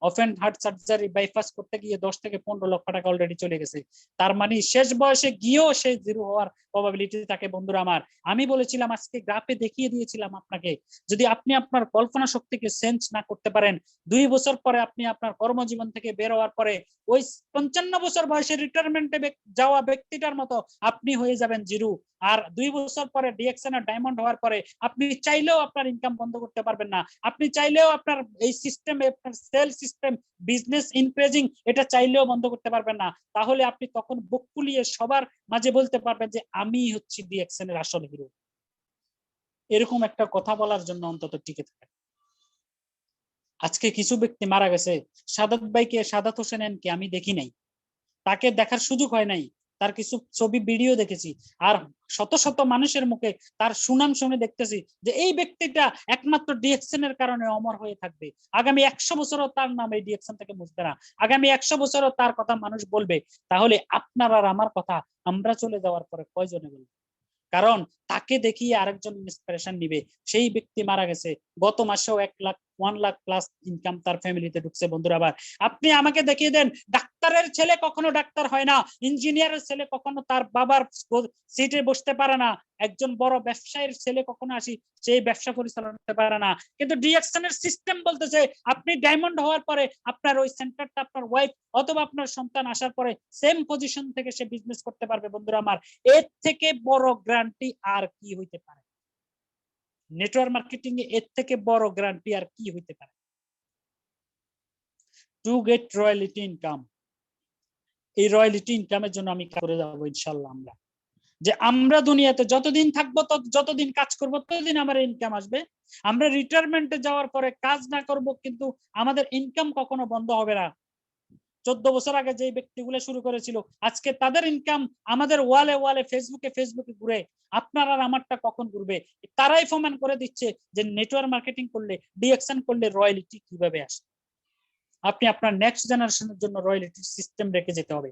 [SPEAKER 1] ওপেন হার্ট সার্জারি বাইপাস করতে গিয়ে 10 থেকে 15 লক্ষ টাকা অলরেডি চলে গেছে। তার মানে শেষ বয়সে গিয়েও সে জিরো হওয়ার প্রবাবিলিটি থাকে। বন্ধুরা আমার, আমি বলেছিলাম আজকে গ্রাফে দেখিয়ে দিয়েছিলাম আপনাকে, যদি আপনি আপনার কল্পনা শক্তিকে চেঞ্জ না করতে পারেন, 2 বছর পরে আপনি আপনার কর্মজীবন থেকে বের হওয়ার পরে ওই 55 বছর বয়সে রিটায়ারমেন্টে যাওয়া ব্যক্তিটার মতো আপনি হয়ে যাবেন জিরো। আর 2 বছর পরে ডিএক্সএন আর ডায়মন্ড হওয়ার পরে আপনি চাইলেও আপনার ইনকাম বন্ধ করতে পারবেন না। আপনি চাইলেও আপনার এই সিস্টেম, আপনার সেল সিস্টেম, বিজনেস ইনক্রিজিং, এটা চাইলেও বন্ধ করতে পারবেন না। তাহলে আপনি তখন বুক ফুলিয়ে সবার মাঝে বলতে পারবেন যে আমি হচ্ছি ডিএক্সএন এর আসল হিরো। এরকম একটা কথা বলার জন্য অন্তত টিকে থাকে। আজকে কিছু ব্যক্তি মারা গেছে, সাদাত ভাইকে, সাদাত হোসেনকে আমি দেখি নাই, তাকে দেখার সুযোগ হয় নাই, তার কিছু ছবি ভিডিও দেখেছি, আর শত শত মানুষের মুখে তার সুনাম শুনে দেখতেছি যে এই ব্যক্তিটা একমাত্র ডিএক্সএন এর কারণে অমর হয়ে থাকবে। আগামী 100 বছরও তার নাম এই ডিএক্সএন থেকে মুছবে না, আগামী 100 বছরও তার কথা মানুষ বলবে। তাহলে আপনার আর আমার কথা আমরা চলে যাওয়ার পরে কয়জনে বলবে? কারণ তাকে দেখিয়ে আরেকজন ইন্সপিরেশন নিবে। সেই ব্যক্তি মারা গেছে, গত মাসেও 1 লাখ প্লাস ইনকাম তার ফ্যামিলিতে ঢুকছে। বন্ধুরা আবার আপনি আমাকে দেখিয়ে দেন, ডাক্তারের ছেলে কখনো ডাক্তার হয় না, ইঞ্জিনিয়ারের ছেলে কখনো তার বাবার সিটে বসতে পারে না, একজন বড় ব্যবসায়ীর ছেলে কখনো আসি সেই ব্যবসা পরিচালনা করতে পারে না। কিন্তু ডিএক্সএন এর সিস্টেম বলতেছে আপনি ডায়মন্ড হওয়ার পরে আপনার ওই সেন্টারটা আপনার ওয়াইফ অথবা আপনার সন্তান আসার পরে সেম পজিশন থেকে সে বিজনেস করতে পারবে। বন্ধুরা আমার, এর থেকে বড় গ্যারান্টি আর কি হইতে পারে? নেটওয়ার্ক মার্কেটিং এ এর থেকে বড় গ্যারান্টি আর কি হইতে পারে? টু গেট রয়্যালিটি ইনকাম, এই রয়্যালিটি ইনকামের জন্য আমি কাজ করে যাবো ইনশাআল্লাহ। আমরা যে আমরা দুনিয়াতে যতদিন থাকবো, যতদিন কাজ করবো, ততদিন আমার ইনকাম আসবে। আমরা রিটায়ারমেন্টে যাওয়ার পরে কাজ না করব, কিন্তু আমাদের ইনকাম কখনো বন্ধ হবে না। 14 বছর আগে যে ব্যক্তিগুলো শুরু করেছিল, আজকে তাদের ইনকাম আমাদের ওয়ালে ওয়ালে, ফেসবুকে ঘুরে। আপনার আর আমারটা কখন ঘুরবে? তারাই প্রমাণ করে দিচ্ছে যে নেটওয়ার্ক মার্কেটিং করলে, ডিএক্সএন করলে রয়্যালিটি কিভাবে আসে। আপনি আপনার নেক্সট জেনারেশনের জন্য রয়্যালিটি সিস্টেম রেখে যেতে হবে।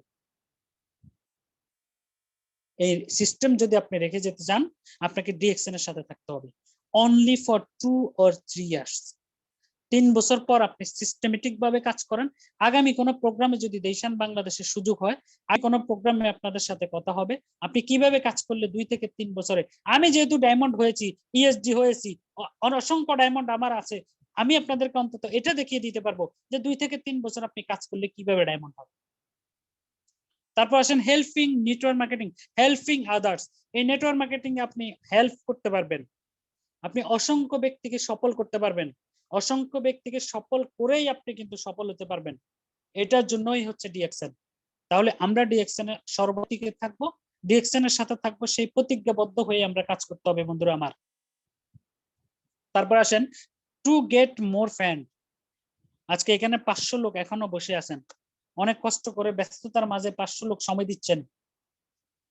[SPEAKER 1] এই সিস্টেম যদি আপনি রেখে যেতে চান, আপনাকে ডিএক্সএন এর সাথে থাকতে হবে অনলি ফর 2 or 3 ইয়ার্স। 3 বছর পর আপনি সিস্টেমেটিক ভাবে কাজ করেন। আগামী কোনো প্রোগ্রামে যদি দেশান বাংলাদেশের সুযোগ হয়, আর কোনো প্রোগ্রামে আপনাদের সাথে কথা হবে, আপনি কিভাবে কাজ করলে 2 থেকে 3 বছরে। আমি যেহেতু ডায়মন্ড হয়েছি, ইএসডি হয়েছি, অসংখ্য ডায়মন্ড আমার আছে, আমি আপনাদেরকে অন্তত এটা দেখিয়ে দিতে পারবো যে 2 থেকে 3 বছর আপনি কাজ করলে কিভাবে ডায়মন্ড হবে। তারপর আসেন helping network marketing, helping others. এই নেটওয়ার্ক মার্কেটিং এ আপনি হেল্প করতে পারবেন, আপনি অসংখ্য ব্যক্তিকে সফল করতে পারবেন, অসংখ্য ব্যক্তিকে সফল করেই আপনি কিন্তু সফল হতে পারবেন। এটার জন্যই হচ্ছে ডিএক্সএন। তাহলে আমরা ডিএক্সএন এর সর্বদিকে থাকবো, ডিএক্সএন এর সাথে থাকবো, সেই প্রতিজ্ঞাবদ্ধ হয়ে আমরা কাজ করতে হবে বন্ধুরা আমার। তারপর আসেন টু গেট মোর ফ্যান। আজকে এখানে 500 লোক এখনো বসে আছেন, অনেক কষ্ট করে ব্যস্ততার মাঝে 500 লোক সময় দিচ্ছেন।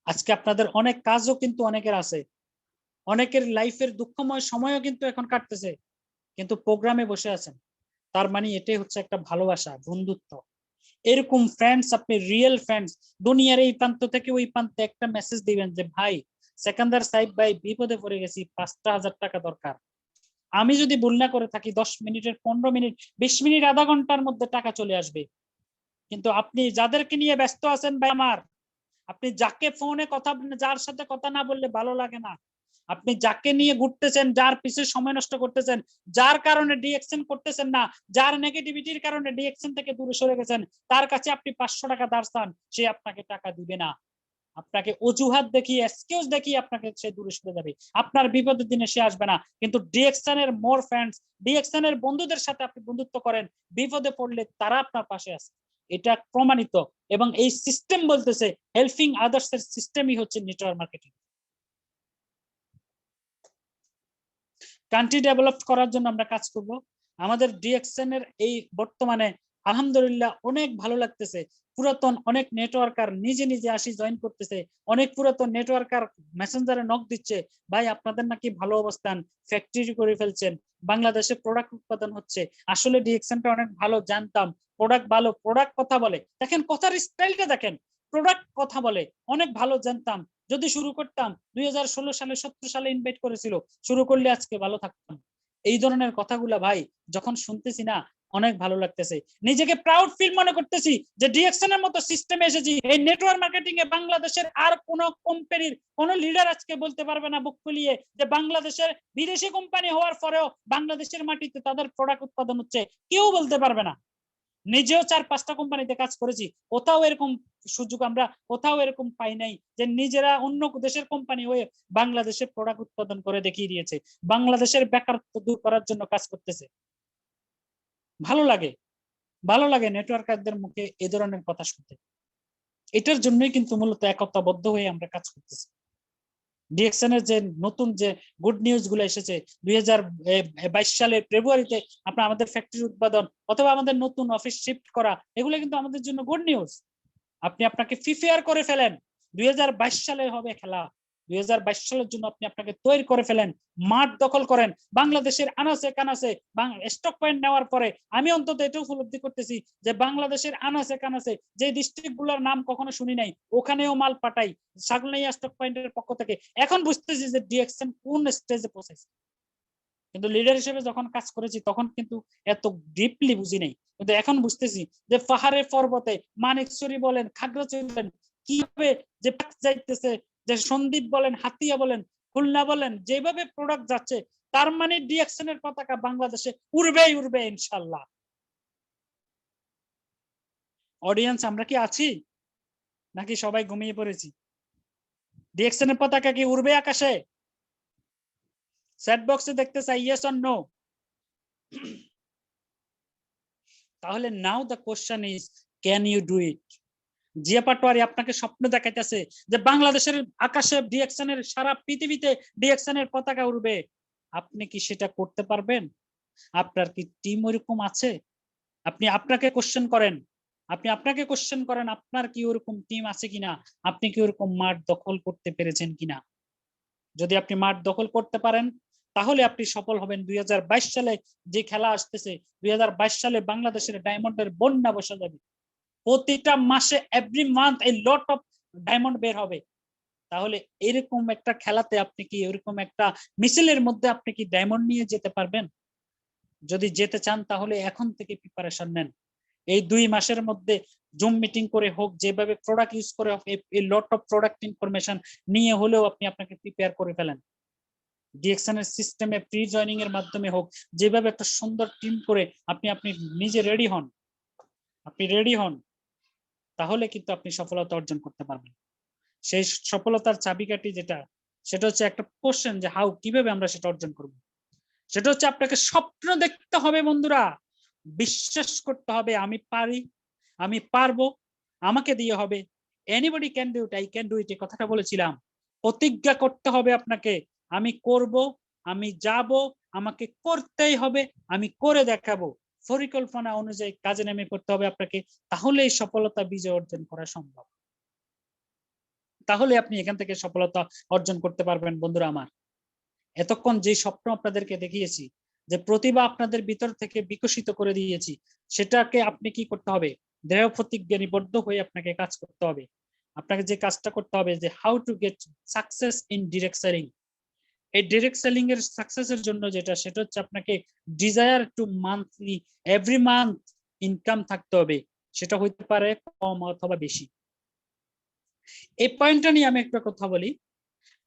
[SPEAKER 1] আজকে আপনাদের অনেক কাজও কিন্তু অনেকের আছে, অনেকের লাইফের দুঃখময় সময়ও কিন্তু এখন কাটতেছে, কিন্তু প্রোগ্রামে বসে আছেন। তার মানে এটাই হচ্ছে একটা ভালোবাসা, বন্ধুত্ব। এরকম ফ্রেন্ডস, আপনি রিয়েল ফ্রেন্ডস, দুনিয়ার এই প্রান্ত থেকে ওই প্রান্তে একটা মেসেজ দিবেন যে ভাই সেকেন্দার সাহেব ভাই বিপদে পড়ে গেছি, 5,000 টাকা দরকার। আমি যদি ভুল না করে থাকি 10 মিনিটের, 15 মিনিট, 20 মিনিট, আধা ঘন্টার মধ্যে টাকা চলে আসবে। কিন্তু আপনি যাদেরকে নিয়ে ব্যস্ত আছেন ভাই আমার, আপনি যাকে ফোনে কথা, যার সাথে কথা না বললে ভালো লাগে না, আপনি যাকে নিয়ে ঘুরতেছেন, যার পিছনে সময় নষ্ট করতেছেন, যার কারণে ডিএক্সএন করতেছেন না, যার নেগেটিভিটির কারণে ডিএক্সএন থেকে দূরে সরে গেছেন, তার কাছে আপনি 500 টাকা ধার চান, সে আপনাকে টাকা দিবে না। আপনাকে অজুহাত দেখিয়ে, এক্সকিউজ দেখিয়ে আপনাকে সে দূরে সরে যাবে, আপনার বিপদের দিনে সে আসবে না। কিন্তু ডিএক্সএন এর মোর ফ্রেন্ডস, ডিএক্সএন এর বন্ধুদের সাথে আপনি বন্ধুত্ব করেন, বিপদে পড়লে তারা আপনার পাশে আছে, এটা প্রমাণিত। এবং এই সিস্টেম বলতেছে হেল্পিং আদার্স এর সিস্টেমই হচ্ছে নেটওয়ার্ক মার্কেটিং। কান্ট্রি ডেভেলপ করার জন্য আমরা কাজ করব। আমাদের ডিএক্সএন এর এই বর্তমানে আলহামদুলিল্লাহ অনেক ভালো লাগতেছে। পুরাতন অনেক নেটওয়ার্কার নিজে নিজে আসি জয়েন করতেছে, অনেক পুরাতন নেটওয়ার্কার মেসেঞ্জারে নক দিচ্ছে, ভাই আপনাদের নাকি ভালো অবস্থান, ফ্যাক্টরি করে ফেলছেন, বাংলাদেশে প্রোডাক্ট উৎপাদন হচ্ছে। আসলে ডিএক্সএনটা অনেক ভালো, জানতাম প্রোডাক্ট ভালো, প্রোডাক্ট কথা বলে, দেখেন কথার স্টাইলটা দেখেন, প্রোডাক্ট কথা বলে, অনেক ভালো, জানতাম যদি শুরু করতাম 2016 সালে, 17 সালে ইনভাইট করেছিল, শুরু করলে আজকে ভালো থাকতাম। এই ধরনের কথাগুলা ভাই যখন শুনতেছি না, অনেক ভালো লাগতেছে, নিজেকে প্রাউড ফিল মনে করতেছি যে ডিএক্সএন এর মতো সিস্টেমে এসেছি। এই নেটওয়ার্ক মার্কেটিং এ বাংলাদেশের আর কোন কোম্পানির কোন লিডার আজকে বলতে পারবে না বুক ফুলিয়ে যে বাংলাদেশের বিদেশি কোম্পানি হওয়ার পরেও বাংলাদেশের মাটিতে তাদের প্রোডাক্ট উৎপাদন হচ্ছে, কেউ বলতে পারবে না। নিজেও 4-5টা কোম্পানিতে কাজ করেছি, কোথাও এরকম সুযোগ আমরা কোথাও এরকম পাই নাই যে নিজেরা অন্য দেশের কোম্পানি হয়ে বাংলাদেশের প্রোডাক্ট উৎপাদন করে দেখিয়ে দিয়েছে, বাংলাদেশের বেকারত্ব দূর করার জন্য কাজ করতেছে। ভালো লাগে, ভালো লাগে নেটওয়ার্কারদের মুখে এ ধরনের কথা শুনতে। এটার জন্যই কিন্তু মূলত একতাবদ্ধ হয়ে আমরা কাজ করতেছি। ডিএক্সএন এর যে নতুন যে গুড নিউজ গুলো এসেছে 2022 সালের ফেব্রুয়ারিতে আপনার আমাদের ফ্যাক্টরি উৎপাদন অথবা আমাদের নতুন অফিস শিফট করা, এগুলো কিন্তু আমাদের জন্য গুড নিউজ। আপনি আপনাকে প্রিপেয়ার করে ফেলেন, 2022 সালে হবে খেলা, 2022 সালের জন্য আপনি আপনাকে তৈরি করে ফেলেন, মাঠ দখল করেন, বাংলাদেশের আনাচে কানাচে। স্টক পয়েন্ট নেওয়ার পরে আমি অন্তত এটা উপলব্ধি করতেছি যে বাংলাদেশের আনাচে কানাচে যে ডিস্ট্রিক্ট গুলোর নাম কখনো শুনি নাই, ওখানেও মাল পাঠাই সাগনাইয়া স্টক পয়েন্টের পক্ষ থেকে। এখন বুঝতেছি যে ডিএক্সএন কোন স্টেজে পৌঁছেছে। কিন্তু লিডার হিসেবে যখন কাজ করেছি তখন কিন্তু এত ডিপলি বুঝি নাই, কিন্তু এখন বুঝতেছি যে পাহাড়ে পর্বতে মানিকছড়ি বলেন, খাগড়াছড়ি বলেন, কিভাবে যে যাইতেছে, যে সন্দ্বীপ বলেন, হাতিয়া বলেন, খুলনা বলেন, যেভাবে প্রোডাক্ট যাচ্ছে, তার মানে ডিএক্সএন এর পতাকা বাংলাদেশে উড়বেই উড়বে ইনশাল্লাহ। অডিয়েন্স আমরা কি আছি নাকি সবাই ঘুমিয়ে পড়েছি? ডিএক্সএন এর পতাকা কি উড়বে আকাশে? চ্যাট বক্সে দেখতে চাই ইয়েস অর নো। তাহলে now the question is can you do it? Zia Patwari আপনাকে স্বপ্ন দেখাইতেছে যে বাংলাদেশের আকাশে ডিএক্সএন এর, সারা পৃথিবীতে ডিএক্সএন এর পতাকা উড়বে, আপনি কি সেটা করতে পারবেন? আপনার কি টিম ওরকম আছে? আপনি আপনাকে কোশ্চেন করেন, আপনি আপনাকে কোশ্চেন করেন আপনার কি ওরকম টিম আছে কিনা, আপনি কি ওরকম মাঠ দখল করতে পেরেছেন কিনা। যদি আপনি মাঠ দখল করতে পারেন তাহলে আপনি সফল হবেন। 2022 সালে যে খেলা আসতেছে, 2022 সালে বাংলাদেশের ডায়মন্ডের বন্যা বসে যাবে, প্রতিটা মাসে every month A lot of diamond বের হবে। তাহলে এরকম একটা খেলাতে আপনি কি এরকম একটা মিছিলের মধ্যে আপনি কি ডায়মন্ড নিয়ে যেতে পারবেন? যদি যেতে চান তাহলে এখন থেকে প্রিপারেশন নেন। এই 2 মাসের মধ্যে জুম মিটিং করে হোক, যেভাবে প্রোডাক্ট ইউজ করে হোক, এই লট অফ প্রোডাক্ট ইনফরমেশন নিয়ে হলেও আপনি আপনাকে প্রিপেয়ার করে ফেলেন। ডিএক্সএন এর সিস্টেমে প্রি জয়নিং এর মাধ্যমে হোক, যেভাবে একটা সুন্দর টিম করে আপনি নিজে রেডি হন, তাহলে কিন্তু আপনি সফলতা অর্জন করতে পারবেন। সেই সফলতার চাবিকাঠি যেটা, সেটা হচ্ছে একটা কোশ্চেন যে হাউ, কিভাবে আমরা সেটা অর্জন করব। সেটা হচ্ছে আপনাকে স্বপ্ন দেখতে হবে বন্ধুরা, বিশ্বাস করতে হবে আমি পারি, আমি পারবো, আমাকে দিয়ে হবে। Anybody can do it, I can do it, এই কথাটা বলেছিলাম। প্রতিজ্ঞা করতে হবে আপনাকে, আমি করব, আমি যাব, আমাকে করতেই হবে, আমি করে দেখাবো। পরিকল্পনা অনুযায়ী কাজে নেমে করতে হবে আপনাকে, তাহলে এই সফলতা বিজয় অর্জন করা সম্ভব। তাহলে আপনি এখান থেকে সফলতা অর্জন করতে পারবেন বন্ধুরা আমার। এতক্ষণ যে স্বপ্ন আপনাদেরকে দেখিয়েছি, যে প্রতিভা আপনাদের ভিতর থেকে বিকশিত করে দিয়েছি, সেটাকে আপনি কি করতে হবে? দৃঢ় প্রতিজ্ঞা নিবদ্ধ হয়ে আপনাকে কাজ করতে হবে। আপনাকে যে কাজটা করতে হবে যে how to get success in direct selling. এই ডিরেক্ট সেলিং এর সাকসেসের জন্য যেটা, সেটা হচ্ছে আপনাকে desire to monthly, every month income থাকতে হবে। সেটা হইতে পারে কম অথবা বেশি। এই পয়েন্টটা নিয়ে আমি একটা কথা বলি।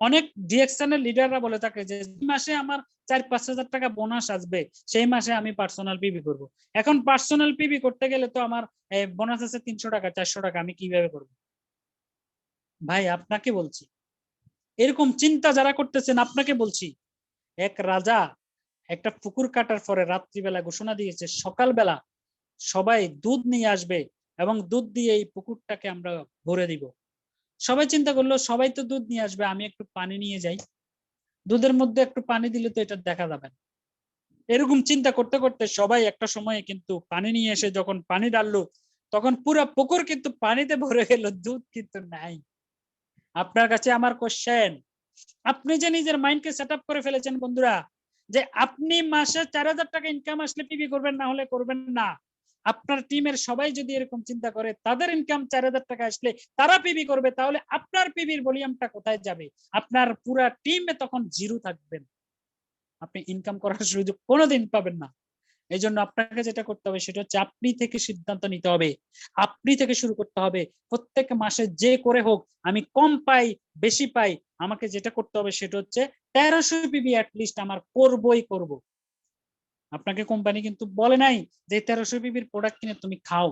[SPEAKER 1] অনেক ডিএক্সএন এর লিডাররা বলে থাকে যে মাসে আমার 4-5 হাজার টাকা বোনাস আসবে, সেই মাসে আমি পার্সোনাল পিবি করব। এখন পার্সোনাল পিবি করতে গেলে তো আমার বোনাস আছে 300 টাকা, 400 টাকা, আমি কিভাবে করব? ভাই আপনাকে বলছি, এরকম চিন্তা যারা করতেছেন আপনাকে বলছি, এক রাজা একটা পুকুর কাটার পরে রাত্রিবেলা ঘোষণা দিয়েছে সকালবেলা সবাই দুধ নিয়ে আসবে এবং দুধ দিয়ে এই পুকুরটাকে আমরা ভরে দিব। সবাই চিন্তা করলো সবাই তো দুধ নিয়ে আসবে, আমি একটু পানি নিয়ে যাই, দুধের মধ্যে একটু পানি দিলে তো এটা দেখা যাবে। এরকম চিন্তা করতে করতে সবাই একটা সময়ে কিন্তু পানি নিয়ে এসে যখন পানি ডাললো, তখন পুরো পুকুর কিন্তু পানিতে ভরে গেল, দুধ কিন্তু নাই। আপনার কাছে আমার কোশ্চেন, আপনি যে নিজের মাইন্ডকে সেট আপ করে ফেলেছেন বন্ধুরা, যে আপনি মাসে 4000 টাকা ইনকাম আসলে পিবি করবেন, না হলে করবেন না। আপনার টিমের সবাই যদি এরকম চিন্তা করে তাদের ইনকাম 4000 টাকা আসলে তারা পিবি করবে, তাহলে আপনার পিবির ভলিউমটা কোথায় যাবে? আপনার পুরো টিমে তখন জিরো থাকবেন, আপনি ইনকাম করার সুযোগ কোনোদিন পাবেন না। এই জন্য আপনাকে যেটা করতে হবে সেটা হচ্ছে আপনি থেকে সিদ্ধান্ত নিতে হবে, আপনি থেকে শুরু করতে হবে। প্রত্যেক মাসে যে করে হোক, আমি কম পাই বেশি পাই, আমাকে যেটা করতে হবে সেটা হচ্ছে 1300 পিবি অ্যাটলিস্ট আমার করবই করব। আপনাকে কোম্পানি কিন্তু বলে নাই যে 1300 পিবির প্রোডাক্ট কিনে তুমি খাও,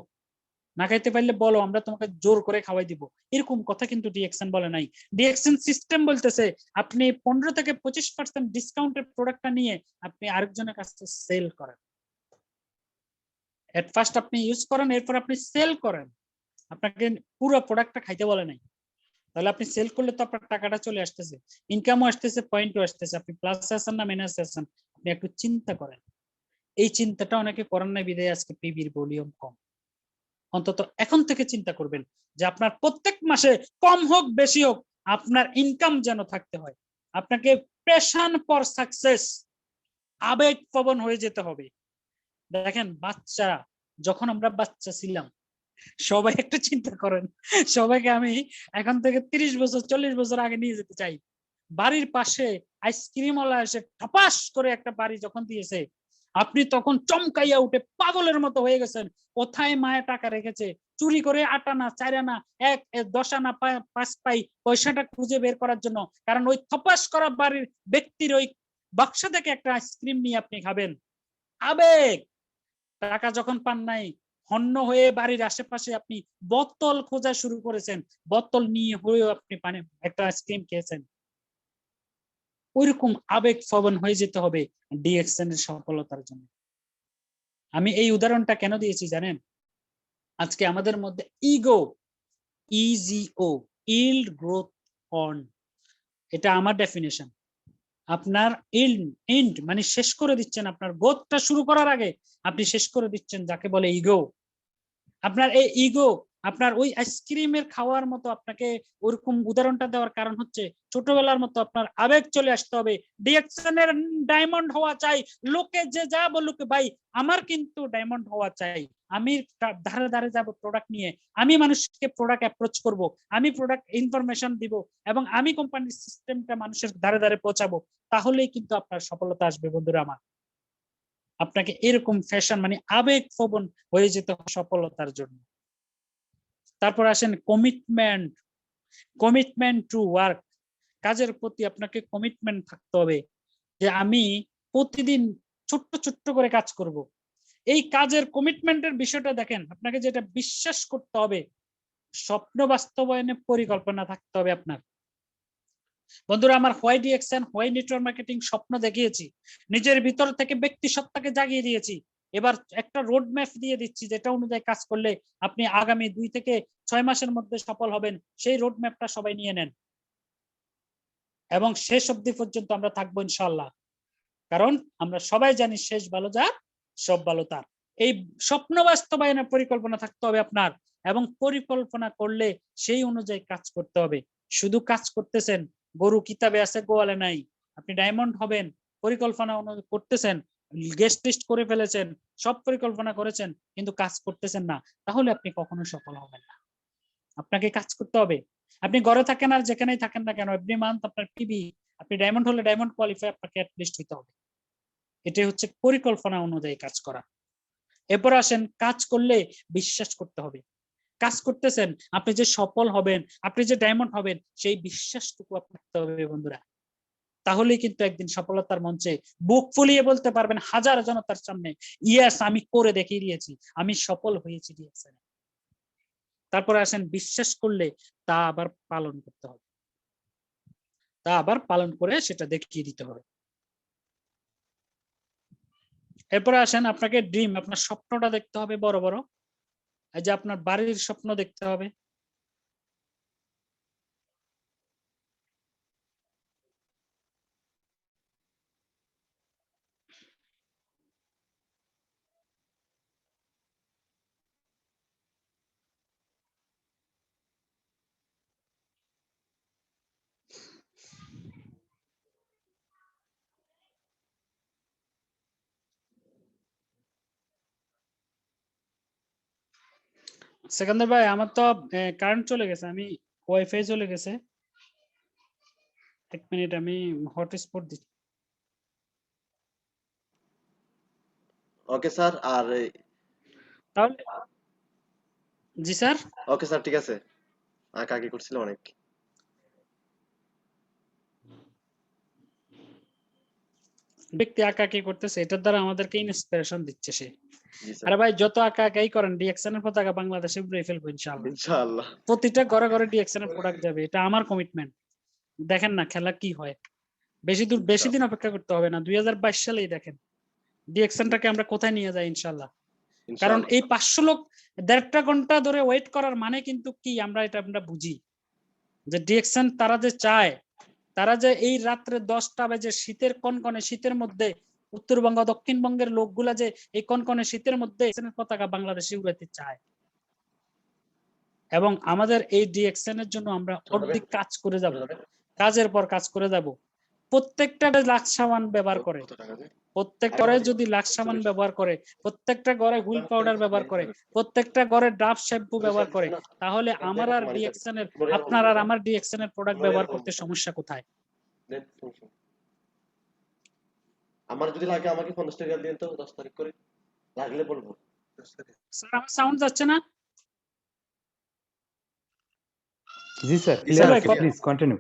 [SPEAKER 1] না খাইতে পারলে বলো, আমরা তোমাকে জোর করে খাওয়াই দিব, এরকম কথা কিন্তু ডিএক্সএন বলে নাই। ডিএক্সএন সিস্টেম বলতেছে আপনি 15 থেকে 25% ডিসকাউন্টের প্রোডাক্টটা নিয়ে আপনি আরেকজনের কাছে সেল করেন। এট ফার্স্ট আপনি ইউজ করেন, এরপর আপনি সেল করেন। আপনাকে পুরো প্রোডাক্টটা খাইতে বলে নাই। তাহলে আপনি সেল করলে তো আপনার টাকাটা চলে আসতেছে, ইনকামও আসতেছে, পয়েন্টও আসতেছে, আপনি প্লাস আছেন না মাইনাস আছেন, আপনি একটু চিন্তা করেন। এই চিন্তাটা অনেকে করেন নাই বিধায় আজকে পিবির ভলিউম কম। অন্তত এখন থেকে চিন্তা করবেন যে আপনার প্রত্যেক মাসে কম হোক বেশি হোক আপনার ইনকাম যেন থাকতে হয়। আপনাকে প্যাশন ফর সাকসেস, আবেগ প্রবণ হয়ে যেতে হবে। দেখেন বাচ্চারা, যখন আমরা বাচ্চা ছিলাম, সবাই একটু চিন্তা করেন, সবাইকে আমি এখন থেকে 30 বছর 40 বছর আগে নিয়ে যেতে চাই। বাড়ির পাশে আইসক্রিমওয়ালা এসে ঠপাস করে একটা বাড়ি যখন দিয়েছে, আপনি তখন চমকাইয়া উঠে পাগলের মতো হয়ে গেছেন। কোথায় মায়ে টাকা রেখেছে, চুরি করে 8 আনা 4 আনা 10 আনা 5 পাই পয়সাটা খুঁজে বের করার জন্য, কারণ ওই থপাস করা বাড়ির ব্যক্তির ওই বাক্স থেকে একটা আইসক্রিম নিয়ে আপনি খাবেন। আবেগ। টাকা যখন পান নাই, হন্য হয়ে বাড়ির আশেপাশে আপনি বোতল খোঁজা শুরু করেছেন, বোতল নিয়ে হয়েও আপনি পানি একটা আইসক্রিম খেয়েছেন। ওইরকম আবেগ প্রবণ হয়ে যেতে হবে ডিএক্সএন এর সফলতার জন্য। আমি এই উদাহরণটা কেন দিয়েছি জানেন? আজকে আমাদের মধ্যে ইগো, ইজিও, ইল্ড গ্রোথ অন, এটা আমার ডেফিনেশন। আপনার ইন্ড মানে শেষ করে দিচ্ছেন, আপনার গ্রোথটা শুরু করার আগে আপনি শেষ করে দিচ্ছেন, যাকে বলে ইগো। আপনার এই ইগো আপনার ওই আইসক্রিমের খাওয়ার মতো আপনাকে ওরকম উদাহরণটা দেওয়ার কারণ হচ্ছে ছোটবেলার মতো আপনার আবেগ চলে আসতে হবে। ডিএক্সএন এর ডায়মন্ড হওয়া চাই, লোকে যে যা বলুক ভাই আমার কিন্তু ডায়মন্ড হওয়া চাই। আমি ধারে ধারে যাব প্রোডাক্ট নিয়ে, আমি মানুষকে প্রোডাক্ট অ্যাপ্রোচ করব, আমি প্রোডাক্ট ইনফরমেশন দিব এবং আমি কোম্পানির সিস্টেমটা মানুষের ধারে ধারে পৌঁছাবো, তাহলেই কিন্তু আপনার সফলতা আসবে বন্ধুরা আমার। আপনাকে এরকম ফ্যাশন মানে আবেগ প্রবণ হয়ে যেতে হবে সফলতার জন্য। তারপর আসেন কমিটমেন্ট, কমিটমেন্ট টু ওয়ার্ক, কাজের প্রতি আপনাকে কমিটমেন্ট থাকতে হবে যে আমি প্রতিদিন ছোট্ট ছোট্ট করে কাজ করব। এই কাজের কমিটমেন্টের বিষয়টা দেখেন, আপনাকে যেটা বিশ্বাস করতে হবে, স্বপ্ন বাস্তবায়নের পরিকল্পনা থাকতে হবে আপনার। বন্ধুরা আমার, why DXN, why network marketing স্বপ্ন দেখিয়েছি, নিজের ভিতর থেকে ব্যক্তি সত্তাকে জাগিয়ে দিয়েছি। এবার একটা রোড ম্যাপ দিয়ে দিচ্ছি, যেটা অনুযায়ী কাজ করলে আপনি আগামী 2 থেকে 6 মাসের মধ্যে সফল হবেন। সেই রোড ম্যাপটা সবাই নিয়ে নেন এবং শেষ অবধি পর্যন্ত আমরা থাকবো ইনশাআল্লাহ। কারণ আমরা সবাই জানি শেষ ভালো যার সব ভালো তার। এই স্বপ্ন বাস্তবায়নের পরিকল্পনা থাকতে হবে আপনার, এবং পরিকল্পনা করলে সেই অনুযায়ী কাজ করতে হবে। শুধু কাজ করতেছেন, গরু কিতাবে আছে গোয়ালে নাই। আপনি ডায়মন্ড হবেন, পরিকল্পনা করতেছেন, গেস্ট লিস্ট করে ফেলেছেন, সব পরিকল্পনা করেছেন, কিন্তু কাজ করতেছেন না, তাহলে আপনি কখনো সফল হবেন না। আপনাকে কাজ করতে হবে। আপনি ঘরে থাকেন আর যেখানেই থাকেন না কেন, এভরি মান্থ আপনার পিবি, আপনি ডায়মন্ড হলে ডায়মন্ড কোয়ালিফাই আপনাকে অ্যাটলিস্ট হইতে হবে। এটাই হচ্ছে পরিকল্পনা অনুযায়ী কাজ করা। এরপর আসেন, কাজ করলে বিশ্বাস করতে হবে। কাজ করতেছেন, আপনি যে সফল হবেন, আপনি যে ডায়মন্ড হবেন, সেই বিশ্বাসটুকু আপনার থাকতে হবে বন্ধুরা। তাহলেই কিন্তু একদিন সফলতার মঞ্চে বুক ফুলিয়ে বলতে পারবেন হাজার জনতার সামনে, ইয়েস আমি করে দেখিয়ে দিয়েছি, আমি সফল হয়েছি ডিএক্সএন। তারপরে আসেন, বিশ্বাস করলে তা আবার পালন করতে হবে, তা আবার পালন করে সেটা দেখিয়ে দিতে হবে। এরপরে আসেন, আপনাকে ড্রিম, আপনার স্বপ্নটা দেখতে হবে বড় বড়। এই যে আপনার বাড়ির স্বপ্ন দেখতে হবে, সেকেন্দার ভাই আমার তো কারেন্ট চলে গেছে, আমি ওয়াইফাই চলে গেছে, 1 মিনিট আমি হটস্পট দিচ্ছি।
[SPEAKER 2] Okay sir. আর
[SPEAKER 1] তাহলে জি স্যার,
[SPEAKER 2] ওকে স্যার, ঠিক আছে। কাকে করছিল অনেক।
[SPEAKER 1] ব্যক্তি আঁকাআঁকি করতেছে, এটার দ্বারা আমাদেরকে ইন্সপিরেশন দিচ্ছে সে।
[SPEAKER 2] জি স্যার।
[SPEAKER 1] আরে ভাই যত আঁকাআঁকি করেন, ডিএক্সএন এর পতাকা বাংলাদেশে উড়িয়ে ফেলবো ইনশাআল্লাহ।
[SPEAKER 2] ইনশাআল্লাহ।
[SPEAKER 1] প্রতিটা ঘরে ঘরে ডিএক্সএন এর প্রোডাক্ট যাবে, এটা আমার কমিটমেন্ট। দেখেন না খেলা কি হয়, বেশি দিন অপেক্ষা করতে হবে না, 2022 সালেই দেখেন ডিএক্সএনটাকে আমরা কোথায় নিয়ে যাই ইনশাআল্লাহ। কারণ এই 500 লোক 1.5 ঘন্টা ধরে ওয়েট করার মানে কিন্তু কি, আমরা বুঝি যে ডিএক্সএন তারা যে চায়, তারা যে এই রাত্রে 10টা বাজে শীতের কনকনে শীতের মধ্যে উত্তরবঙ্গ দক্ষিণবঙ্গের লোকগুলা যে এই কনকনে শীতের মধ্যে পতাকা বাংলাদেশে উড়াতে চায়, এবং আমাদের এই ডিএক্সএন এর জন্য আমরা অর্ধেক কাজ করে যাব, কাজের পর কাজ করে যাব। প্রত্যেকটা লাক্স সাবান ব্যবহার করে, প্রত্যেকটা ঘরে যদি লাক্স সাবান ব্যবহার করে, প্রত্যেকটা ঘরে হুইল পাউডার ব্যবহার করে, প্রত্যেকটা ঘরে ডাভ শ্যাম্পু ব্যবহার করে, তাহলে আমার আর ডিএক্সএন এর, আপনার আর আমার ডিএক্সএন এর প্রোডাক্ট ব্যবহার করতে সমস্যা কোথায়?
[SPEAKER 2] আমার যদি লাগে আমাকে 50 টাকা দিন তো, 10 তারিখ করে লাগলে বলবো।
[SPEAKER 1] স্যার আমার সাউন্ড যাচ্ছে না?
[SPEAKER 3] জি স্যার, ক্লিয়ার আছে, প্লিজ কন্টিনিউ।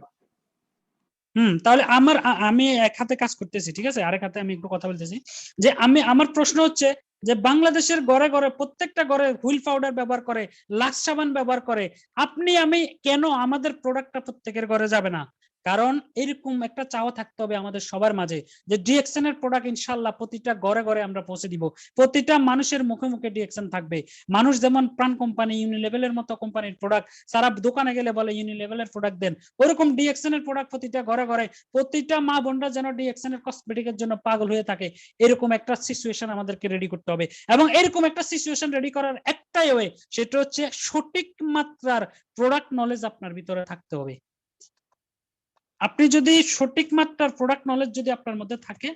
[SPEAKER 1] তাহলে আমি এক হাতে কাজ করতেছি, ঠিক আছে, আরেক হাতে আমি একটু কথা বলতেছি। যে আমার প্রশ্ন হচ্ছে যে বাংলাদেশের ঘরে ঘরে প্রত্যেকটা ঘরে হুইল পাউডার ব্যবহার করে, লাক্স সাবান ব্যবহার করে, আপনি আমি কেন আমাদের প্রোডাক্টটা প্রত্যেকের ঘরে যাবে না? কারণ এরকম একটা চাওয়া থাকতে হবে আমাদের সবার মাঝে যে ডিএক্সএন এর প্রোডাক্ট ইনশাল্লাহ প্রতিটা ঘরে ঘরে আমরা পৌঁছে দিব, প্রতিটা মানুষের মুখে মুখে ডিএক্সএন থাকবে। মানুষ যেমন প্রাণ কোম্পানি, ইউনিলেভেলের মতো কোম্পানির প্রোডাক্ট সারা দোকানে গেলে বলে ইউনিলেভেলের প্রোডাক্ট দেন, ওরকম ডিএক্সএন এর প্রোডাক্ট প্রতিটা ঘরে ঘরে, প্রতিটা মা বোনরা যেন ডিএক্সএন এর কসমেটিকের জন্য পাগল হয়ে থাকে, এরকম একটা সিচুয়েশন আমাদেরকে রেডি করতে হবে। এবং এরকম একটা সিচুয়েশন রেডি করার একটাই ওয়ে, সেটা হচ্ছে সঠিক মাত্রার প্রোডাক্ট নলেজ আপনার ভিতরে থাকতে হবে। আপনি যদি সঠিক মাত্রার প্রোডাক্ট নলেজ যদি আপনার মধ্যে থাকে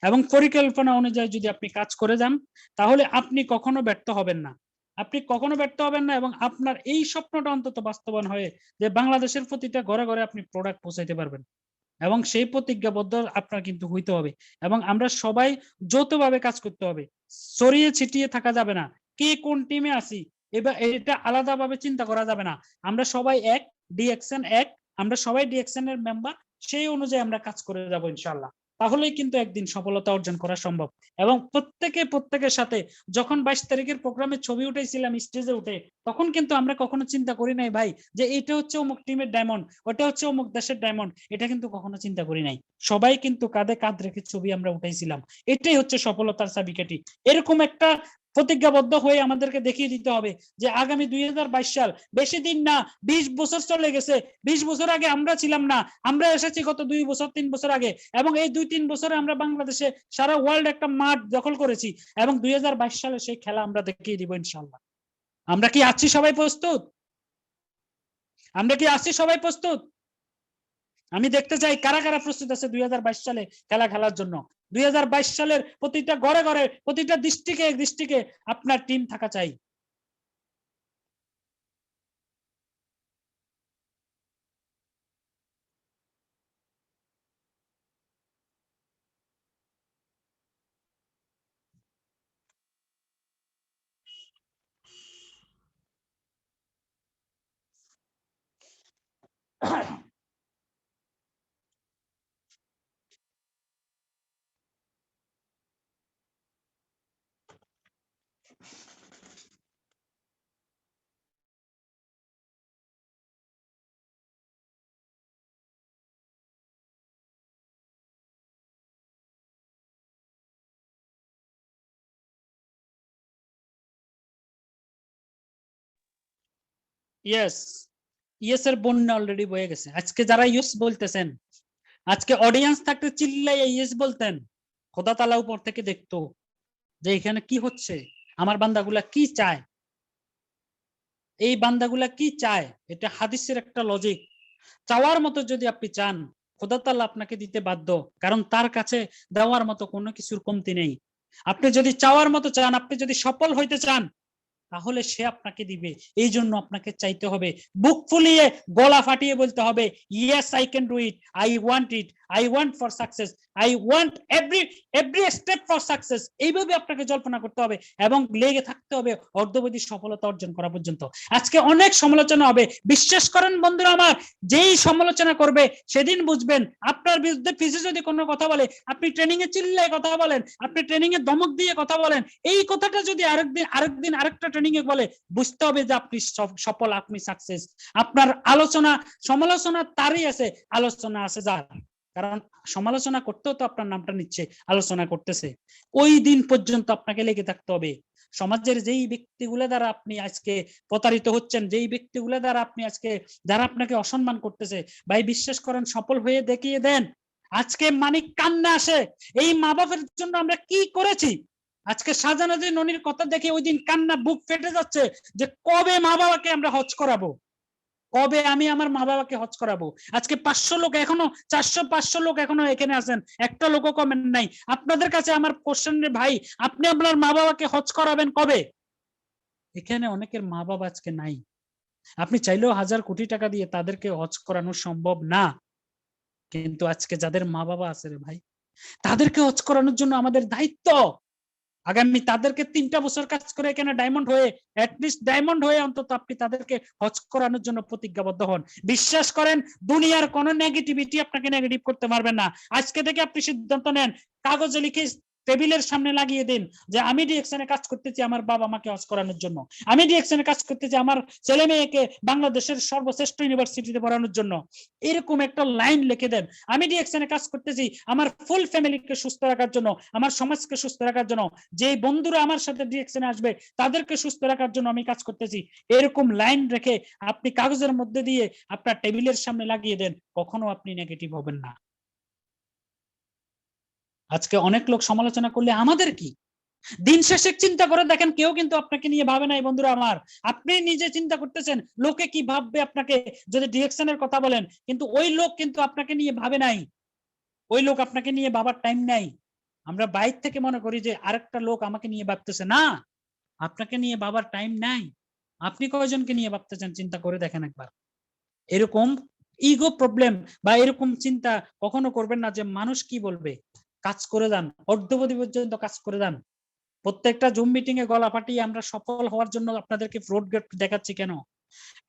[SPEAKER 1] এবং পরিকল্পনা অনুযায়ী যদি আপনি কাজ করে যান, তাহলে আপনি কখনো ব্যর্থ হবেন না, আপনি কখনো ব্যর্থ হবেন না। এবং আপনার এই স্বপ্নটা অন্তত বাস্তবায়ন হয়ে যে বাংলাদেশের প্রতিটা ঘরে ঘরে আপনি প্রোডাক্ট পৌঁছাইতে পারবেন, এবং সেই প্রতিজ্ঞাবদ্ধ আপনার কিন্তু হইতে হবে। এবং আমরা সবাই যৌথভাবে কাজ করতে হবে, ছড়িয়ে ছিটিয়ে থাকা যাবে না, কে কোন টিমে আছি এবার এটা আলাদাভাবে চিন্তা করা যাবে না। আমরা সবাই এক, ডিএক্সএন এক, আমরা সবাই ডিএক্সএন এর মেম্বার, সেই অনুযায়ী আমরা কাজ করে যাব ইনশাআল্লাহ। তাহলেই কিন্তু একদিন সফলতা অর্জন করা সম্ভব। এবং প্রত্যেকের সাথে যখন 22 তারিখের প্রোগ্রামে ছবি উঠাইছিলাম স্টেজে উঠে, তখন কিন্তু আমরা কখনো চিন্তা করি নাই ভাই যে এটা হচ্ছে অমুক টিমের ডায়মন্ড, ওটা হচ্ছে অমুক দেশের ডায়মন্ড, এটা কিন্তু কখনো চিন্তা করি নাই। সবাই কিন্তু কাঁধে কাঁধ রেখে ছবি আমরা উঠাইছিলাম। এটাই হচ্ছে সফলতার চাবিকাঠি। এরকম একটা প্রতিজ্ঞাবদ্ধ হয়ে আমাদেরকে দেখিয়ে দিতে হবে যে আগামী 2022 সাল, বেশি দিন না, 20 বছর চলে গেছে। 20 বছর আগে আমরা ছিলাম না, আমরা এসেছি গত 2 বছর 3 বছর আগে, এবং এই 2-3 বছরে আমরা বাংলাদেশে সারা ওয়ার্ল্ড একটা মাঠ দখল করেছি, এবং 2022 সালে সেই খেলা আমরা দেখিয়ে দিব ইনশাআল্লাহ। আমরা কি আছি সবাই প্রস্তুত? আমরা কি আছি সবাই প্রস্তুত? আমি দেখতে চাই কারা কারা প্রস্তুত আছে 2022 সালে খেলা খেলার জন্য। 2022 সালের প্রতিটা ঘরে ঘরে, প্রতিটা ডিস্ট্রিক্টে আপনার টিম থাকা চাই। ইয়েস, ইয়েস এর বন্যা অলরেডি বয়ে গেছে। আজকে যারা ইয়েস বলতেছেন, আজকে অডিয়েন্স থাকতে চিল্লাইয়া ইয়েস বলতেন, খোদা তাআলা উপর থেকে দেখতো যে এখানে কি হচ্ছে, আমার বান্দাগুলা কি চায়, এই বান্দাগুলা কি চায়। এটা হাদিসের একটা লজিক। চাওয়ার মতো যদি আপনি চান, খোদা তাআলা আপনাকে দিতে বাধ্য, কারণ তার কাছে দেওয়ার মতো কোনো কিছুর কমতি নেই। আপনি যদি চাওয়ার মতো চান, আপনি যদি সফল হইতে চান, তাহলে সে আপনাকে দিবে। এই জন্য আপনাকে চাইতে হবে, বুক ফুলিয়ে গলা ফাটিয়ে বলতে হবে, yes I can do it, I want it, I want for success, I want every step for success. এইভাবে আপনাকে জল্পনা করতে হবে এবং লেগে থাকতে হবে অর্ধবধি সফলতা অর্জন করা পর্যন্ত। আজকে অনেক সমালোচনা হবে, বিশ্বাস করেন বন্ধুরা আমার, যেই সমালোচনা করবে সেদিন বুঝবেন। আপনার বিরুদ্ধে পিছে যদি কোনো কথা বলে, আপনি ট্রেনিং এ চিল্লায় কথা বলেন, আপনি ট্রেনিং এ ধমক দিয়ে কথা বলেন, এই কথাটা যদি আরেকদিন আরেকটা ট্রেনিং এ বলে, বুঝতে হবে যে আপনি সফল, আপনি সাকসেস। আপনার আলোচনা সমালোচনা তারই আছে, আলোচনা আছে যার, কারণ সমালোচনা করতেও তো আপনার নামটা নিচ্ছে, আলোচনা করতেছে। ওই দিন পর্যন্ত আপনাকে লেগে থাকতে হবে। সমাজের যেই ব্যক্তিগুলো দ্বারা আপনি আজকে প্রতারিত হচ্ছেন, যেই ব্যক্তিগুলো দ্বারা আপনি আজকে, যারা আপনাকে অসম্মান করতেছে, ভাই বিশ্বাস করেন, সফল হয়ে দেখিয়ে দেন। আজকে মানিক কান্না আসে, এই মা বাপের জন্য আমরা কি করেছি। আজকে শাহজাহান ননির কথা দেখে ওই দিন কান্না বুক ফেটে যাচ্ছে যে কবে মা বাবাকে আমরা হজ করাবো, কবে আমি আমার মা বাবাকে হজ করাবো। আজকে 500 লোক এখনো, 400-500 লোক এখনো এখানে আছেন, একটা লোকও কমেন্ট নাই। আপনাদের কাছে আমার কোশ্চেন রে ভাই, আপনি আপনার মা বাবাকে হজ করাবেন কবে? এখানে অনেকের মা বাবা আজকে নাই, আপনি চাইলেও 1000 কোটি টাকা দিয়ে তাদেরকে হজ করানো সম্ভব না। কিন্তু আজকে যাদের মা বাবা আছে রে ভাই, তাদেরকে হজ করানোর জন্য আমাদের দায়িত্ব। আগামী তাদেরকে 3টা বছর কাজ করে এখানে ডায়মন্ড হয়ে, অ্যাটলিস্ট ডায়মন্ড হয়ে অন্তত আপনি তাদেরকে হজ করানোর জন্য প্রতিজ্ঞাবদ্ধ হন। বিশ্বাস করেন, দুনিয়ার কোনো নেগেটিভিটি আপনাকে নেগেটিভ করতে পারবেন না। আজকে থেকে আপনি সিদ্ধান্ত নেন, কাগজে লিখে টেবিলের সামনে লাগিয়ে দিন যে আমি ডিএকশনে কাজ করতেছি আমার বাবা মাকে হজ করানোর জন্য, আমি ডিএকশনে কাজ করতেছি আমার ছেলে মেয়েকে বাংলাদেশের সর্বশ্রেষ্ঠ ইউনিভার্সিটিতে পড়ানোর জন্য। এরকম একটা লাইন লিখে দেন, আমি ডিএকশনে কাজ করতেছি আমার ফুল ফ্যামিলিকে সুস্থ রাখার জন্য, আমার সমাজকে সুস্থ রাখার জন্য, যে বন্ধুরা আমার সাথে ডিএকশনে আসবে তাদেরকে সুস্থ রাখার জন্য আমি কাজ করতেছি। এরকম লাইন রেখে আপনি কাগজের মধ্যে দিয়ে আপনার টেবিলের সামনে লাগিয়ে দেন, কখনো আপনি নেগেটিভ হবেন না। আজকে অনেক লোক সমালোচনা করলে আমাদের কি, দিন শেষে চিন্তা করে দেখেন কেউ কিন্তু আপনাকে নিয়ে ভাবে নাই বন্ধুরা আমার। আপনি নিজে চিন্তা করতেছেন লোকে কি ভাববে আপনাকে যদি ডিরেকশনের কথা বলেন, কিন্তু ওই লোক কিন্তু আপনাকে নিয়ে ভাবে নাই, ওই লোক আপনাকে নিয়ে ভাবার টাইম নাই। আমরা বাইরে থেকে মনে করি যে আরেকটা লোক আমাকে নিয়ে ভাবতেছে, না, আপনাকে নিয়ে ভাবার টাইম নাই। আপনি কয়জনকে নিয়ে ভাবতেছেন চিন্তা করে দেখেন একবার। এরকম ইগো প্রবলেম বা এরকম চিন্তা কখনো করবেন না যে মানুষ কি বলবে। কাজ করে যান, অর্ধবধি পর্যন্ত কাজ করে যান। প্রত্যেকটা জুম মিটিং এ গলা ফাটিয়ে আমরা সফল হওয়ার জন্য আপনাদেরকে ফ্রড গেট দেখাচ্ছি কেন?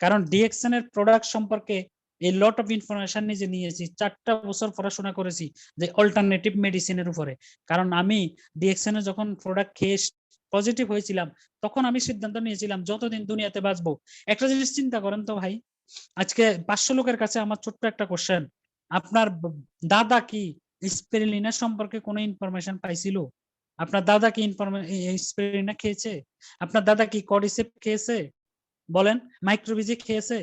[SPEAKER 1] কারণ ডিএকশন এর প্রোডাক্ট সম্পর্কে এই লট অফ ইনফরমেশন নিজে নিয়েছি, 4টা বছর পড়াশোনা করেছি যে অল্টারনেটিভ মেডিসিনের উপরে। কারণ আমি ডিএকশন এ যখন প্রোডাক্ট খেয়ে পজিটিভ হয়েছিলাম তখন আমি সিদ্ধান্ত নিয়েছিলাম যতদিন দুনিয়াতে বাঁচবো। একটা জিনিস চিন্তা করেন তো ভাই, আজকে 500 লোকের কাছে আমার ছোট্ট একটা কোশ্চেন, আপনার দাদা কি স্পিরুলিনা সম্পর্কে কোনো ইনফরমেশন পাইছিল? আপনার দাদা কি স্পিরুলিনা খেয়েছে? আপনার দাদা কি কর্ডিসেপ খেয়েছে? বলেন, মাইক্রোবিজি খেয়েছে?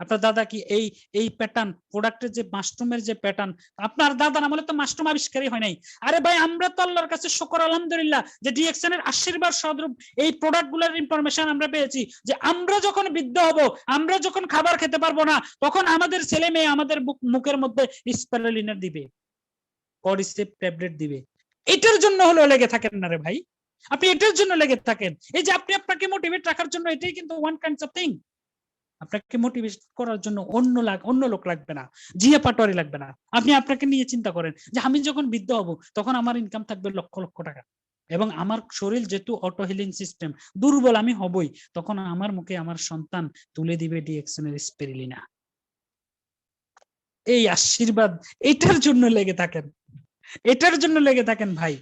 [SPEAKER 1] আপনার দাদা কি এই প্যাটার্ন প্রোডাক্টের যে মাশরুমের যে প্যাটার্ন, আপনার দাদা না বলে তো মাশরুম আবিষ্কারই হয় নাই। আরে ভাই, আমরা তো আল্লাহর কাছে শুকর আলহামদুলিল্লাহ যে ডিএকশন এর আশীর্বাদ স্বরূপ এই প্রোডাক্ট গুলোর ইনফরমেশন আমরা পেয়েছি, যে আমরা যখন বৃদ্ধ হব, আমরা যখন খাবার খেতে পারবো না, তখন আমাদের ছেলে মেয়ে আমাদের মুখের মধ্যে স্পিরুলিনা দিবে, কর্ডিসেপ ট্যাবলেট দিবে। এটার জন্য হলো লেগে থাকেন না রে ভাই, আপনি এটার জন্য লেগে থাকেন। এই যে আপনি আপনাকে মোটিভেট রাখার জন্য, এটাই কিন্তু ওয়ান কাইন্ডস অফ থিং। আপনাকে মোটিভেট করার জন্য অন্য লোক লাগবে না, জিয়া পাটোয়ারি লাগবে না। আপনি আপনাকে নিয়ে চিন্তা করেন যে আমি যখন বৃদ্ধ হব তখন আমার ইনকাম থাকবে লক্ষ লক্ষ টাকা, এবং আমার শরীর যেহেতু অটো হিলিং সিস্টেম, দুর্বল আমি হবই, তখন আমার মুখে আমার সন্তান তুলে দিবে ডিএকশন এর স্পিরুলিনা। এই আশীর্বাদ, এটার জন্য লেগে থাকেন, এটার জন্য লেগে থাকেন ভাই।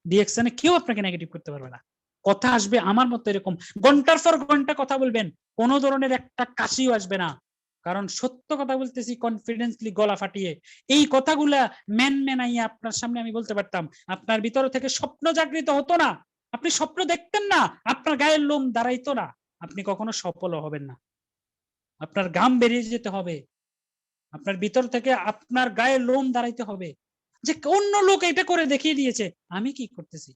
[SPEAKER 1] ডিএকশনে কেউ আপনাকে নেগেটিভ করতে পারবে না। কথা আসবে আমার মতো এরকম ঘন্টার পর ঘন্টা কথা বলবেন, কোনো ধরনের একটা কাশিও আসবে না, কারণ সত্য কথা বলতেছি কনফিডেন্সলি গলা ফাটিয়ে। এই কথাগুলা মেনাইয়া আপনার সামনে আমি বলতে পারতাম, আপনার ভিতর থেকে স্বপ্ন জাগৃত হতো না, আপনি স্বপ্ন দেখতেন না, আপনার গায়ের লোম দাঁড়াইতো না, আপনি কখনো সফল হবেন না। আপনার ঘাম বেরিয়ে যেতে হবে, আপনার ভিতর থেকে আপনার গায়ের লোম দাঁড়াইতে হবে, যে অন্য লোক এটা করে দেখিয়ে দিয়েছে, আমি কি করতেছি।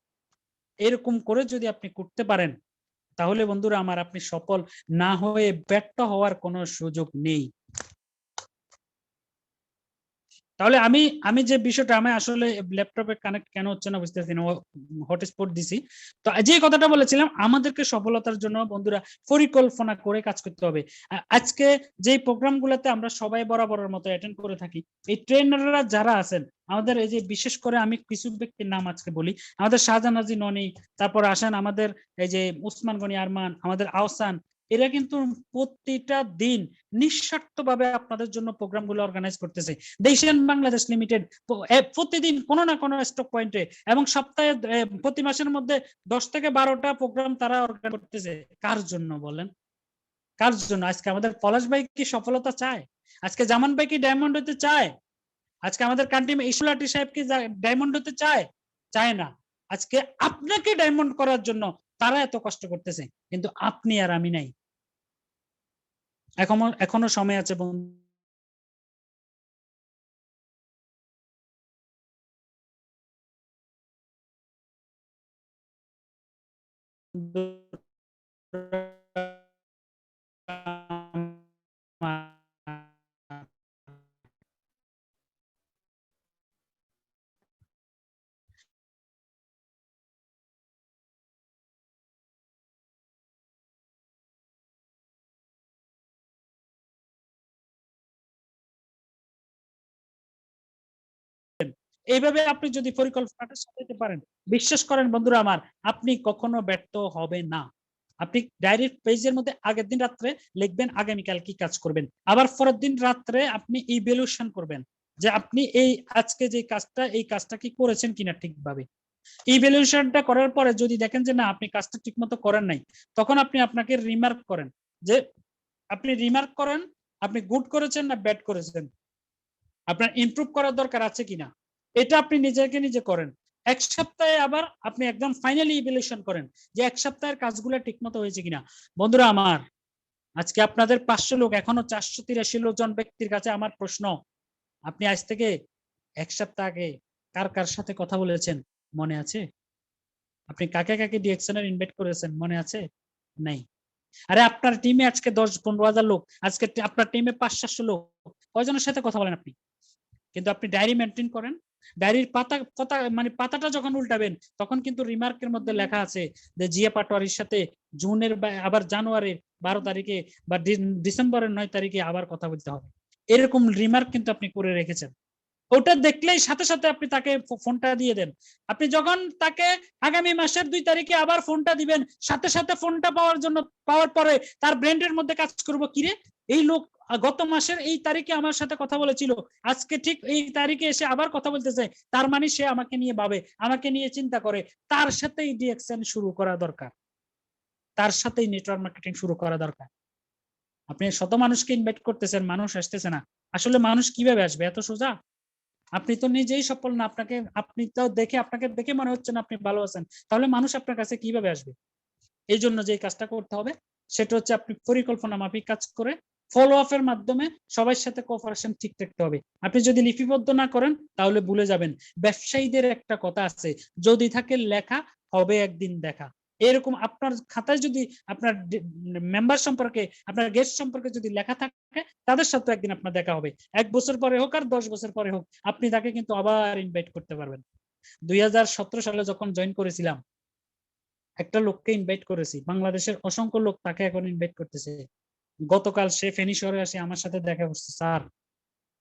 [SPEAKER 1] এরকম করে যদি আপনি করতে পারেন, তাহলে বন্ধুরা আমার আপনি সফল না হয়ে ব্যর্থ হওয়ার কোনো সুযোগ নেই। তাহলে আমি যে বিষয়টা, আমি আসলে ল্যাপটপে কানেক্ট কেন হচ্ছে না বুঝতেছি না, হটস্পট দিছি। তো যে কথাটা বলেছিলাম, আমাদেরকে সফলতার জন্য বন্ধুরা পরিকল্পনা করে কাজ করতে হবে। আজকে যে প্রোগ্রামগুলোতে আমরা সবাই বরাবরের মতো অ্যাটেন্ড করে থাকি, এই ট্রেনাররা যারা আছেন আমাদের, এই যে বিশেষ করে আমি কিছু ব্যক্তির নাম আজকে বলি, আমাদের শাহজাহান হাজী ননি, তারপর আসেন আমাদের এই যে উসমান গনি আরমান, আমাদের আহসান, এরা কিন্তু প্রতিটা দিন নিঃস্বার্থভাবে আপনাদের জন্য প্রোগ্রামগুলো অর্গানাইজ করতেছে। দেশিয়ান বাংলাদেশ লিমিটেড প্রতিদিন কোনো না কোনো স্টক পয়েন্টে, এবং সপ্তাহে প্রতি মাসের মধ্যে 10 থেকে 12টা প্রোগ্রাম তারা অর্গানাইজ করতেছে। কার জন্য বলেন, কার জন্য? আজকে আমাদের পলাশ ভাই কি সফলতা চায়? আজকে জামান ভাই কি ডায়মন্ড হতে চায়? আজকে আমাদের কান্টিম ইসুলাটি সাহেব কি ডায়মন্ড হতে চায়? চায় না। আজকে আপনাকে ডায়মন্ড করার জন্য তারা এত কষ্ট করতেছে, কিন্তু আপনি আর আমি নাই। এখনো সময় আছে বন্ধু। এইভাবে আপনি যদি পরিকল্পনাটা সাজাতে পারেন, বিশ্বাস করেন বন্ধুরা আমার, আপনি কখনো ব্যর্থ হবে না। আপনি ডাইরেক্ট পেজের মধ্যে আগের দিন রাত্রে লিখবেন আগামীকাল কি কাজ করবেন, আবার পরের দিন রাত্রে আপনি ইভ্যালুয়েশন করবেন যে আপনি এই আজকে যে কাজটা, এই কাজটা কি করেছেন কিনা ঠিকভাবে। ইভ্যালুয়েশনটা করার পরে যদি দেখেন যে না আপনি কাজটা ঠিক মতো করেন নাই, তখন আপনি আপনাকে রিমার্ক করেন, যে আপনি রিমার্ক করেন আপনি গুড করেছেন না ব্যাড করেছেন, আপনার ইমপ্রুভ করার দরকার আছে কিনা, এটা আপনি নিজেকে নিজে করেন। এক সপ্তাহে আবার আপনি একদম ফাইনালি ইভ্যালুয়েশন করেন যে এক সপ্তাহের কাজগুলো ঠিকমতো হয়েছে কিনা। বন্ধুরা আমার, আজকে আপনাদের 500 লোক, এখনো 483 জন ব্যক্তির কাছে আমার প্রশ্ন, আপনি আজ থেকে এক সপ্তাহ আগে কার কার সাথে কথা বলেছেন মনে আছে? আপনি কাকে কাকে ডিএকশনের ইনভাইট করেছেন মনে আছে? নাই। আরে আপনার টিমে আজকে 10-15 হাজার লোক, আজকে আপনার টিমে 500-700 লোক, কয়জনের সাথে কথা বলেন আপনি? কিন্তু আপনি ডায়েরি মেনটেন করেন, ডায়েরির পাতা মানে পাতাটা যখন উল্টাবেন তখন কিন্তু রিমার্কের মধ্যে লেখা আছে যে জিয়া পাটোয়ারির সাথে জুনের আবার জানুয়ারির 12 তারিখে বা ডিসেম্বরের 9 তারিখে আবার কথা বলতে হবে, এরকম রিমার্ক কিন্তু আপনি করে রেখেছেন। ওটা দেখলেই সাথে সাথে আপনি তাকে ফোনটা দিয়ে দেন। আপনি যখন তাকে আগামী মাসের 2 তারিখে আবার ফোনটা দিবেন, সাথে সাথে ফোনটা পাওয়ার পরে তার ব্রেন্ডের মধ্যে কাজ করবো, কিরে এই লোক গত মাসের এই তারিখে আমার সাথে কথা বলেছিল, আজকে ঠিক এই তারিখে এসে আবার কথা বলতেছে, তার মানে সে আমাকে নিয়ে ভাবে, আমাকে নিয়ে চিন্তা করে, তার সাথেই ডিএকশন শুরু করা দরকার, তার সাথেই নেটওয়ার্ক মার্কেটিং শুরু করা দরকার। আপনি শত মানুষকে ইনভাইট করতেছেন, মানুষ আসতেছে না, আসলে মানুষ কিভাবে আসবে? এত সোজা? আপনি তো নিজেই সফল না, আপনি তো আপনাকে দেখে মনে হচ্ছে না আপনি ভালো আছেন, তাহলে মানুষ আপনার কাছে কিভাবে আসবে? এই জন্য যে কাজটা করতে হবে সেটা হচ্ছে আপনি পরিকল্পনা মাফিক কাজ করে ফলো আপের মাধ্যমে সবার সাথে কোঅপারেশন ঠিক রাখতে হবে। আপনি যদি লিপিবদ্ধ না করেন তাহলে ভুলে যাবেন। ব্যবসায়ীদের একটা কথা আছে, যদি থাকে লেখা, হবে একদিন দেখা। এরকম আপনার খাতায় যদি আপনার মেম্বার সম্পর্কে, আপনার গেস্ট সম্পর্কে যদি লেখা থাকে, তাদের সাথে একদিন আপনার দেখা হবে। 1 বছর পরে হোক আর 10 বছর পরে হোক, আপনি তাকে কিন্তু আবার ইনভাইট করতে পারবেন। 2017 সালে যখন জয়েন করেছিলাম, একটা লোককে ইনভাইট করেছি, বাংলাদেশের অসংখ্য লোক তাকে এখন ইনভাইট করতেছে। গতকাল সে ফেনী শহরে আসে আমার সাথে দেখা করছে। স্যার,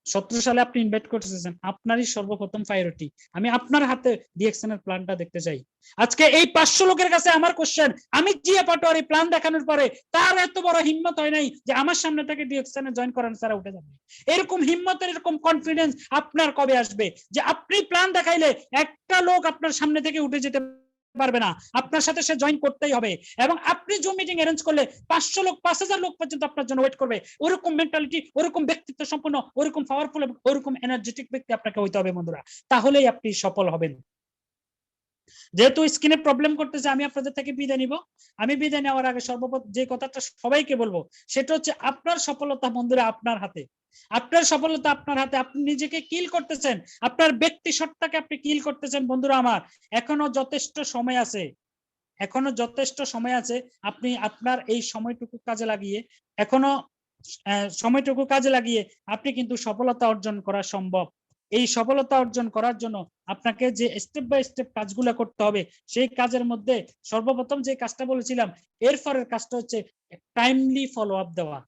[SPEAKER 1] 17 সালে আপনি ইনভাইট করতেছেন, আপনারই সর্বপ্রথম প্রায়োরিটি, আমি আপনার হাতে ডিএকশন এর প্ল্যানটা দেখতে চাই। আজকে এই 500 লোকের কাছে আমার কোশ্চেন, আমি জিয়া পাটোয়ারি প্ল্যান দেখানোর পরে তার এত বড় হিম্মত হয় নাই যে আমার সামনে থেকে ডিএকশন এ জয়েন করান, স্যার উঠে যাবে। এরকম হিম্মতের, এরকম কনফিডেন্স আপনার কবে আসবে যে আপনি প্ল্যান দেখাইলে একটা লোক আপনার সামনে থেকে উঠে যেতে পারবে না, আপনার সাথে সে জয়েন করতেই হবে। এবং আপনি জুম মিটিং অ্যারেঞ্জ করলে 500 লোক 5000 লোক পর্যন্ত আপনার জন্য ওয়েট করবে। ওরকম মেন্টালিটি, ওরকম ব্যক্তিত্ব সম্পন্ন, ওরকম পাওয়ারফুল, ওরকম এনার্জেটিক ব্যক্তি আপনাকে হইতে হবে বন্ধুরা, তাহলেই আপনি সফল হবেন। যেহেতু স্ক্রিনে প্রবলেম করতেছে, আমি আপনাদের থেকে বিদায় নিব। আমি বিদায় নেওয়ার আগে সর্বপ্রথম যে কথাটা সবাইকে বলবো সেটা হচ্ছে, আপনার সফলতা বন্ধুরা আপনার হাতে, আপনার সফলতা আপনার হাতে। আপনি নিজেকে কিল করতেছেন, আপনার ব্যক্তি সত্তাকে আপনি কিল করতেছেন বন্ধুরা আমার। এখনো যথেষ্ট সময় আছে, এখনো যথেষ্ট সময় আছে। আপনি আপনার এই সময়টুকু কাজে লাগিয়ে, এখনো সময়টুকু কাজে লাগিয়ে আপনি কিন্তু সফলতা অর্জন করা সম্ভব। এই সফলতা অর্জন করার জন্য আপনাকে যে স্টেপ বাই স্টেপ কাজগুলো করতে হবে, সেই কাজের মধ্যে সর্বপ্রথম যে কাজটা বলেছিলাম, এরপরের কাজটা হচ্ছে টাইমলি ফলো আপ দেওয়া।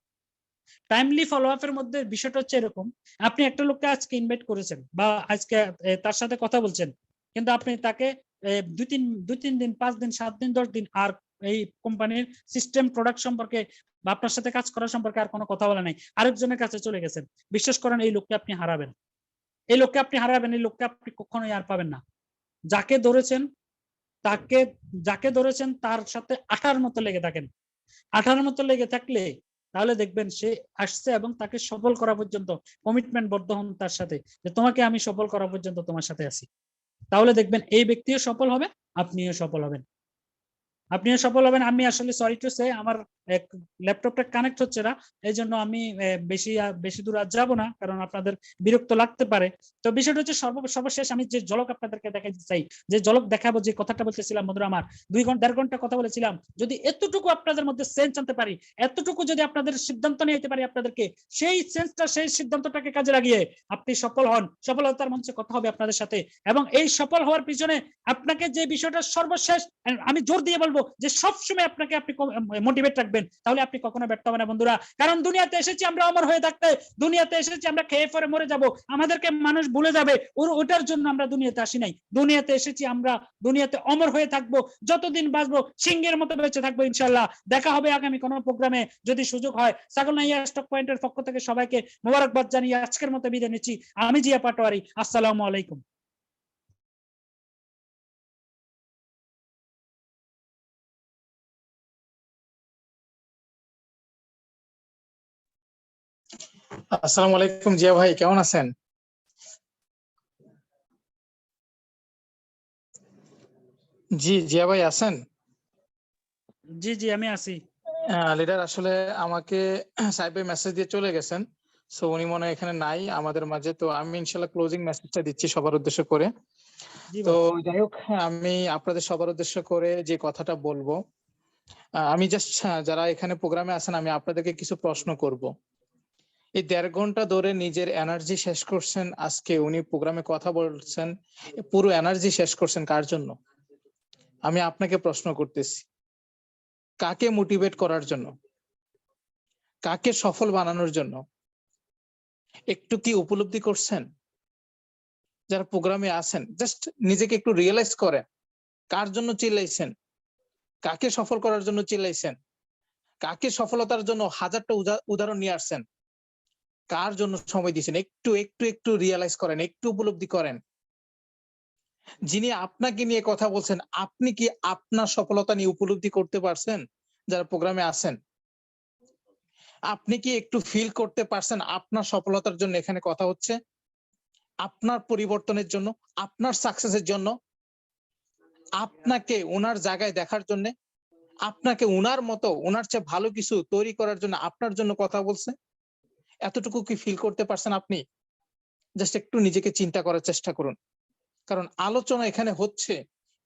[SPEAKER 1] টাইমলি ফলো আপের মধ্যে বিষয়টা হচ্ছে এরকম, আপনি একটা লোককে আজকে ইনভাইট করেছেন বা আজকে তার সাথে কথা বলছেন, কিন্তু আপনি তাকে 2-3 দিন, 5 দিন, 7 দিন, 10 দিন আর এই কোম্পানির সিস্টেম প্রোডাক্ট সম্পর্কে বা আপনার সাথে কাজ করার সম্পর্কে আর কোনো কথা বলা নাই, আরেকজনের কাছে চলে গেছেন। বিশ্বাস করেন, এই লোককে আপনি হারাবেন, এই লোককে আপনি হারাবেন, এই লোককে আপনি কখনোই আর পাবেন না। যাকে ধরেছেন যাকে ধরেছেন তার সাথে আঠার মতো লেগে থাকেন। আঠার মতো লেগে থাকলে তাহলে দেখবেন সে আসছে, এবং তাকে সফল করা পর্যন্ত কমিটমেন্ট বদ্ধ হন তার সাথে, যে তোমাকে আমি সফল করা পর্যন্ত তোমার সাথে আছি। তাহলে দেখবেন এই ব্যক্তিও সফল হবে, আপনিও সফল হবেন, আপনিও সফল হবেন। আমি আসলে সরি টু সে, আমার ল্যাপটপটা কানেক্ট হচ্ছে না, এই জন্য আমি বেশি দূর আর যাবো না, কারণ আপনাদের বিরক্ত লাগতে পারে। তো বিষয়টা হচ্ছে সর্বশেষ আমি যে ঝলক আপনাদেরকে দেখাতে চাই, যে ঝলক দেখাবো, যে কথাটা বলতেছিলাম বন্ধুরা আমার, 2-1.5 ঘন্টা কথা বলেছিলাম, যদি এতটুকু আপনাদের মধ্যে সেন্স আনতে পারি, এতটুকু যদি আপনাদের সিদ্ধান্ত নিতে পারি আপনাদেরকে, সেই সেন্সটা, সেই সিদ্ধান্তটাকে কাজে লাগিয়ে আপনি সফল হন, সফলতার মঞ্চে কথা হবে আপনাদের সাথে। এবং এই সফল হওয়ার পিছনে আপনাকে যে বিষয়টা সর্বশেষ আমি জোর দিয়ে বলবো, যে সবসময় আপনি মোটিভেট রাখবেন, তাহলে আপনি কখনো ব্যর্থ হবেন না বন্ধুরা। কারণ দুনিয়াতে এসেছি আমরা অমর হয়ে থাকতে, দুনিয়াতে এসেছি আমরা খেয়ে পরে মরে যাব, আমাদেরকে মানুষ ভুলে যাবে, ওটার জন্য আমরা দুনিয়াতে আসি নাই। দুনিয়াতে এসেছি আমরা দুনিয়াতে অমর হয়ে থাকবো, যতদিন বাঁচবো সিংহের মতো বেঁচে থাকবো ইনশাআল্লাহ। দেখা হবে আগামী কোনো প্রোগ্রামে যদি সুযোগ হয়। ছাগলনাইয়া স্টক পয়েন্টের পক্ষ থেকে সবাইকে মোবারকবাদ জানিয়ে আজকের মতো বিদায় নিচ্ছি। আমি জিয়া পাটোয়ারি, আসসালামু আলাইকুম।
[SPEAKER 4] আসসালামু আলাইকুম জিয়া ভাই, কেমন আছেন? জি জিয়া ভাই আছেন?
[SPEAKER 1] জি জি আমি আছি।
[SPEAKER 4] লিডার আসলে আমাকে সাহেব ভাই মেসেজ দিয়ে চলে গেছেন, সো উনি মনে হয় এখানে নাই আমাদের মাঝে। তো আমি ইনশাল্লাহ ক্লোজিং মেসেজটা দিচ্ছি সবার উদ্দেশ্য করে।
[SPEAKER 1] জি
[SPEAKER 4] তো
[SPEAKER 1] ভাই।
[SPEAKER 4] যাই হোক, আমি আপনাদের সবার উদ্দেশ্য করে যে কথাটা বলবো, আমি জাস্ট যারা এখানে প্রোগ্রামে আছেন আমি আপনাদেরকে কিছু প্রশ্ন করব। এই 1.5 ঘন্টা ধরে নিজের এনার্জি শেষ করছেন, আজকে উনি প্রোগ্রামে কথা বলছেন, পুরো এনার্জি শেষ করছেন কার জন্য? আমি আপনাকে প্রশ্ন করতেছি, কাকে মোটিভেট করার জন্য? কাকে সফল বানানোর জন্য? একটু কি উপলব্ধি করছেন? যারা প্রোগ্রামে আছেন জাস্ট নিজেকে একটু রিয়েলাইজ করেন, কার জন্য চিল্লাইছেন? কাকে সফল করার জন্য চিল্লাইছেন? কাকে সফলতার জন্য হাজারটা উদাহরণ নিয়ে আসছেন? কার জন্য সময় দিয়েছেন? একটু একটু একটু রিয়েলাইজ করেন, একটু উপলব্ধি করেন। যিনি আপনাকে নিয়ে কথা বলছেন, আপনি কি আপনার সফলতা নিয়ে উপলব্ধি করতে পারছেন? যারা প্রোগ্রামে আছেন, আপনি কি একটু ফিল করতে পারছেন আপনার সফলতার জন্য এখানে কথা হচ্ছে? আপনার পরিবর্তনের জন্য, আপনার সাকসেসের জন্য, আপনাকে ওনার জায়গায় দেখার জন্য, আপনাকে ওনার মতো ওনার চেয়ে ভালো কিছু তৈরি করার জন্য আপনার জন্য কথা বলছে? এতটুকু কি ফিল করতে পারছেন আপনি? জাস্ট একটু নিজেকে চিন্তা করার চেষ্টা করুন। কারণ আলোচনা এখানে হচ্ছে,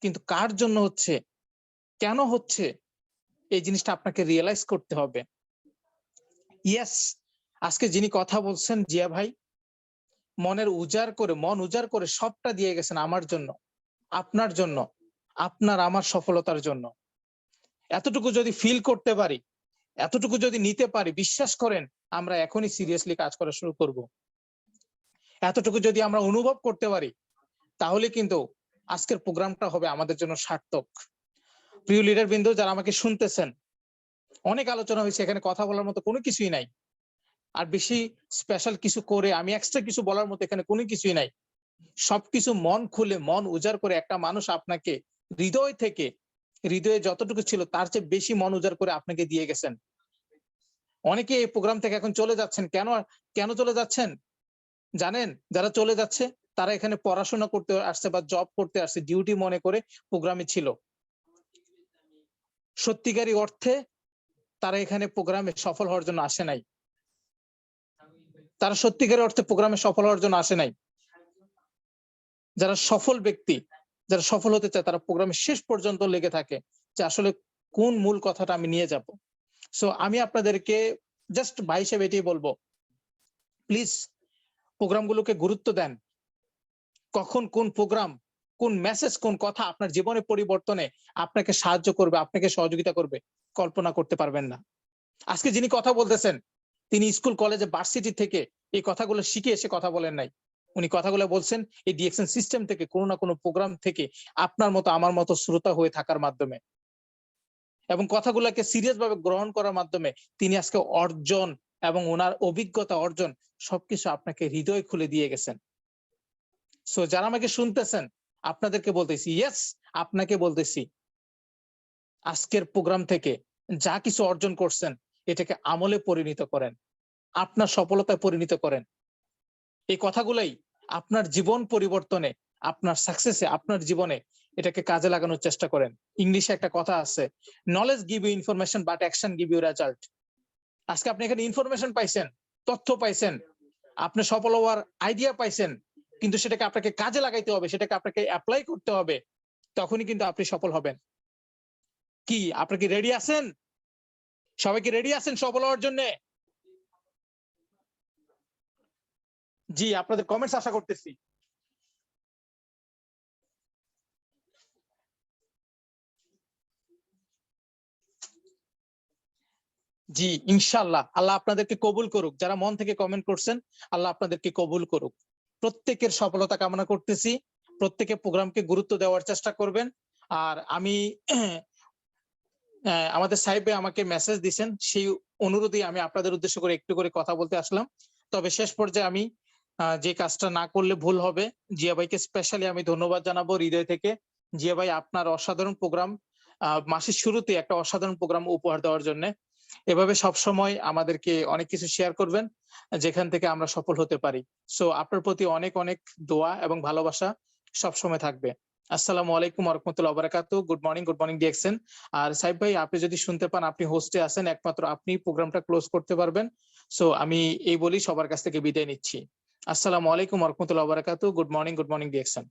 [SPEAKER 4] কিন্তু কার জন্য হচ্ছে, কেন হচ্ছে, এই জিনিসটা আপনাকে রিয়েলাইজ করতে হবে। ইয়েস, আজকে যিনি কথা বলছেন জিয়া ভাই, মন উজাড় করে সবটা দিয়ে গেছেন আমার জন্য, আপনার জন্য, আপনার আমার সফলতার জন্য। এতটুকু যদি ফিল করতে পারি, এতটুকু যদি নিতে পারি, বিশ্বাস করেন আমরা এখনই সিরিয়াসলি কাজ করা শুরু করব। এতটুকু যদি আমরা অনুভব করতে পারি, তাহলে কিন্তু আজকের প্রোগ্রামটা হবে আমাদের জন্য সার্থক। প্রিয় লিডার বৃন্দ যারা আমাকে শুনতেছেন, অনেক আলোচনা হয়েছে, এখানে কথা বলার মতো কোনো কিছুই নাই। আর বেশি স্পেশাল কিছু করে আমি এক্সট্রা কিছু বলার মতো এখানে কোনো কিছুই নাই। সবকিছু মন খুলে, মন উজাড় করে একটা মানুষ আপনাকে হৃদয় থেকে, হৃদয়ে যতটুকু ছিল তার চেয়ে বেশি মন উজাড় করে আপনাকে দিয়ে গেছেন। অনেকে এই প্রোগ্রাম থেকে এখন চলে যাচ্ছেন। কেন কেন চলে যাচ্ছেন জানেন? যারা চলে যাচ্ছে তারা এখানে পড়াশোনা করতে আসছে বা জব করতে আসছে, ডিউটি মনে করে প্রোগ্রামে ছিল। সত্যিকারী অর্থে তারা এখানে প্রোগ্রামে সফল হওয়ার জন্য আসে নাই। তারা সত্যিকারের অর্থে প্রোগ্রামে সফল হওয়ার জন্য আসে নাই। যারা সফল ব্যক্তি, যারা সফল হতে চায়, তারা প্রোগ্রামের শেষ পর্যন্ত লেগে থাকে যে আসলে কোন মূল কথাটা আমি নিয়ে যাব। সো আমি আপনাদেরকে জাস্ট ভাই হিসেবে এটাই বলবো, প্লিজ প্রোগ্রামগুলোকে গুরুত্ব দেন। কখন কোন প্রোগ্রাম, কোন মেসেজ, কোন কথা আপনার জীবনে পরিবর্তনে আপনাকে সাহায্য করবে, আপনাকে সহযোগিতা করবে, কল্পনা করতে পারবেন না। আজকে যিনি কথা বলতেছেন, তিনি স্কুল কলেজে ভার্সিটি থেকে এই কথাগুলো শিখে এসে কথা বলেন নাই। উনি কথাগুলো বলছেন এই ডিএকশন সিস্টেম থেকে, কোনো না কোনো প্রোগ্রাম থেকে, আপনার মতো আমার মতো শ্রোতা হয়ে থাকার মাধ্যমে, এবং কথাগুলোকে সিরিয়াস ভাবে গ্রহণ করার মাধ্যমে তিনি আজকে অর্জন এবং ওনার অভিজ্ঞতা অর্জন সবকিছু আপনাকে হৃদয় খুলে দিয়ে গেছেন। সো যারা আমাকে শুনতেছেন, আপনাদেরকে বলতেছি, ইয়েস, আপনাকে বলতেছি, আজকের প্রোগ্রাম থেকে যা কিছু অর্জন করছেন এটাকে আমলে পরিণত করেন, আপনার সফলতায় পরিণত করেন। এই কথাগুলাই আপনার জীবন পরিবর্তনে, আপনার সাকসেসে, আপনার জীবনে এটাকে কাজে লাগানোর চেষ্টা করেন। ইংলিশে একটা কথা আছে, knowledge give you information but action give you result. আজকে আপনি এখানে ইনফরমেশন পাইছেন, তথ্য পাইছেন, আপনি সফল হওয়ার আইডিয়া পাইছেন, কিন্তু সেটাকে আপনাকে কাজে লাগাইতে হবে, সেটাকে আপনাকে অ্যাপ্লাই করতে হবে, তখনই কিন্তু আপনি সফল হবেন। কি আপনি কি রেডি আছেন? সবাই কি রেডি আছেন সফল হওয়ার জন্য? জি, আপনাদের কমেন্টস আশা করতেছি। জি, ইনশাআল্লাহ আল্লাহ আপনাদেরকে কবুল করুক। যারা মন থেকে কমেন্ট করছেন, আল্লাহ আপনাদেরকে কবুল করুক। প্রত্যেকের সফলতা কামনা করতেছি। প্রত্যেকে প্রোগ্রামকে গুরুত্ব দেওয়ার চেষ্টা করবেন। আর আমি আমাদের সাহেব ভাই আমাকে মেসেজ দিয়েছেন, সেই অনুরোধে আমি আপনাদের উদ্দেশ্য করে একটু করে কথা বলতে আসলাম। তবে শেষ পর্যায়ে আমি যে কাজটা না করলে ভুল হবে, জিয়া ভাইকে স্পেশালি আমি ধন্যবাদ জানাবো হৃদয় থেকে। জিয়া ভাই, আপনার অসাধারণ প্রোগ্রাম, মাসের শুরুতে একটা অসাধারণ প্রোগ্রাম উপহার দেওয়ার জন্য। এভাবে সবসময় আমাদেরকে অনেক কিছু শেয়ার করবেন যেখান থেকে আমরা সফল হতে পারি। সো আপনার প্রতি অনেক অনেক দোয়া এবং ভালোবাসা সবসময় থাকবে। আসসালামু আলাইকুম ওয়া রাহমাতুল্লাহি ওয়া বারাকাতুহু। Good morning DXN. আর সাইফ ভাই, আপনি যদি শুনতে পান, আপনি হোস্টে আছেন, একমাত্র আপনি প্রোগ্রামটা ক্লোজ করতে পারবেন। সো আমি এই বলি সবার কাছ থেকে বিদায় নিচ্ছি। আসসালামু আলাইকুম ওয়া রাহমাতুল্লাহি ওয়া বারাকাতুহু। Good morning DXN.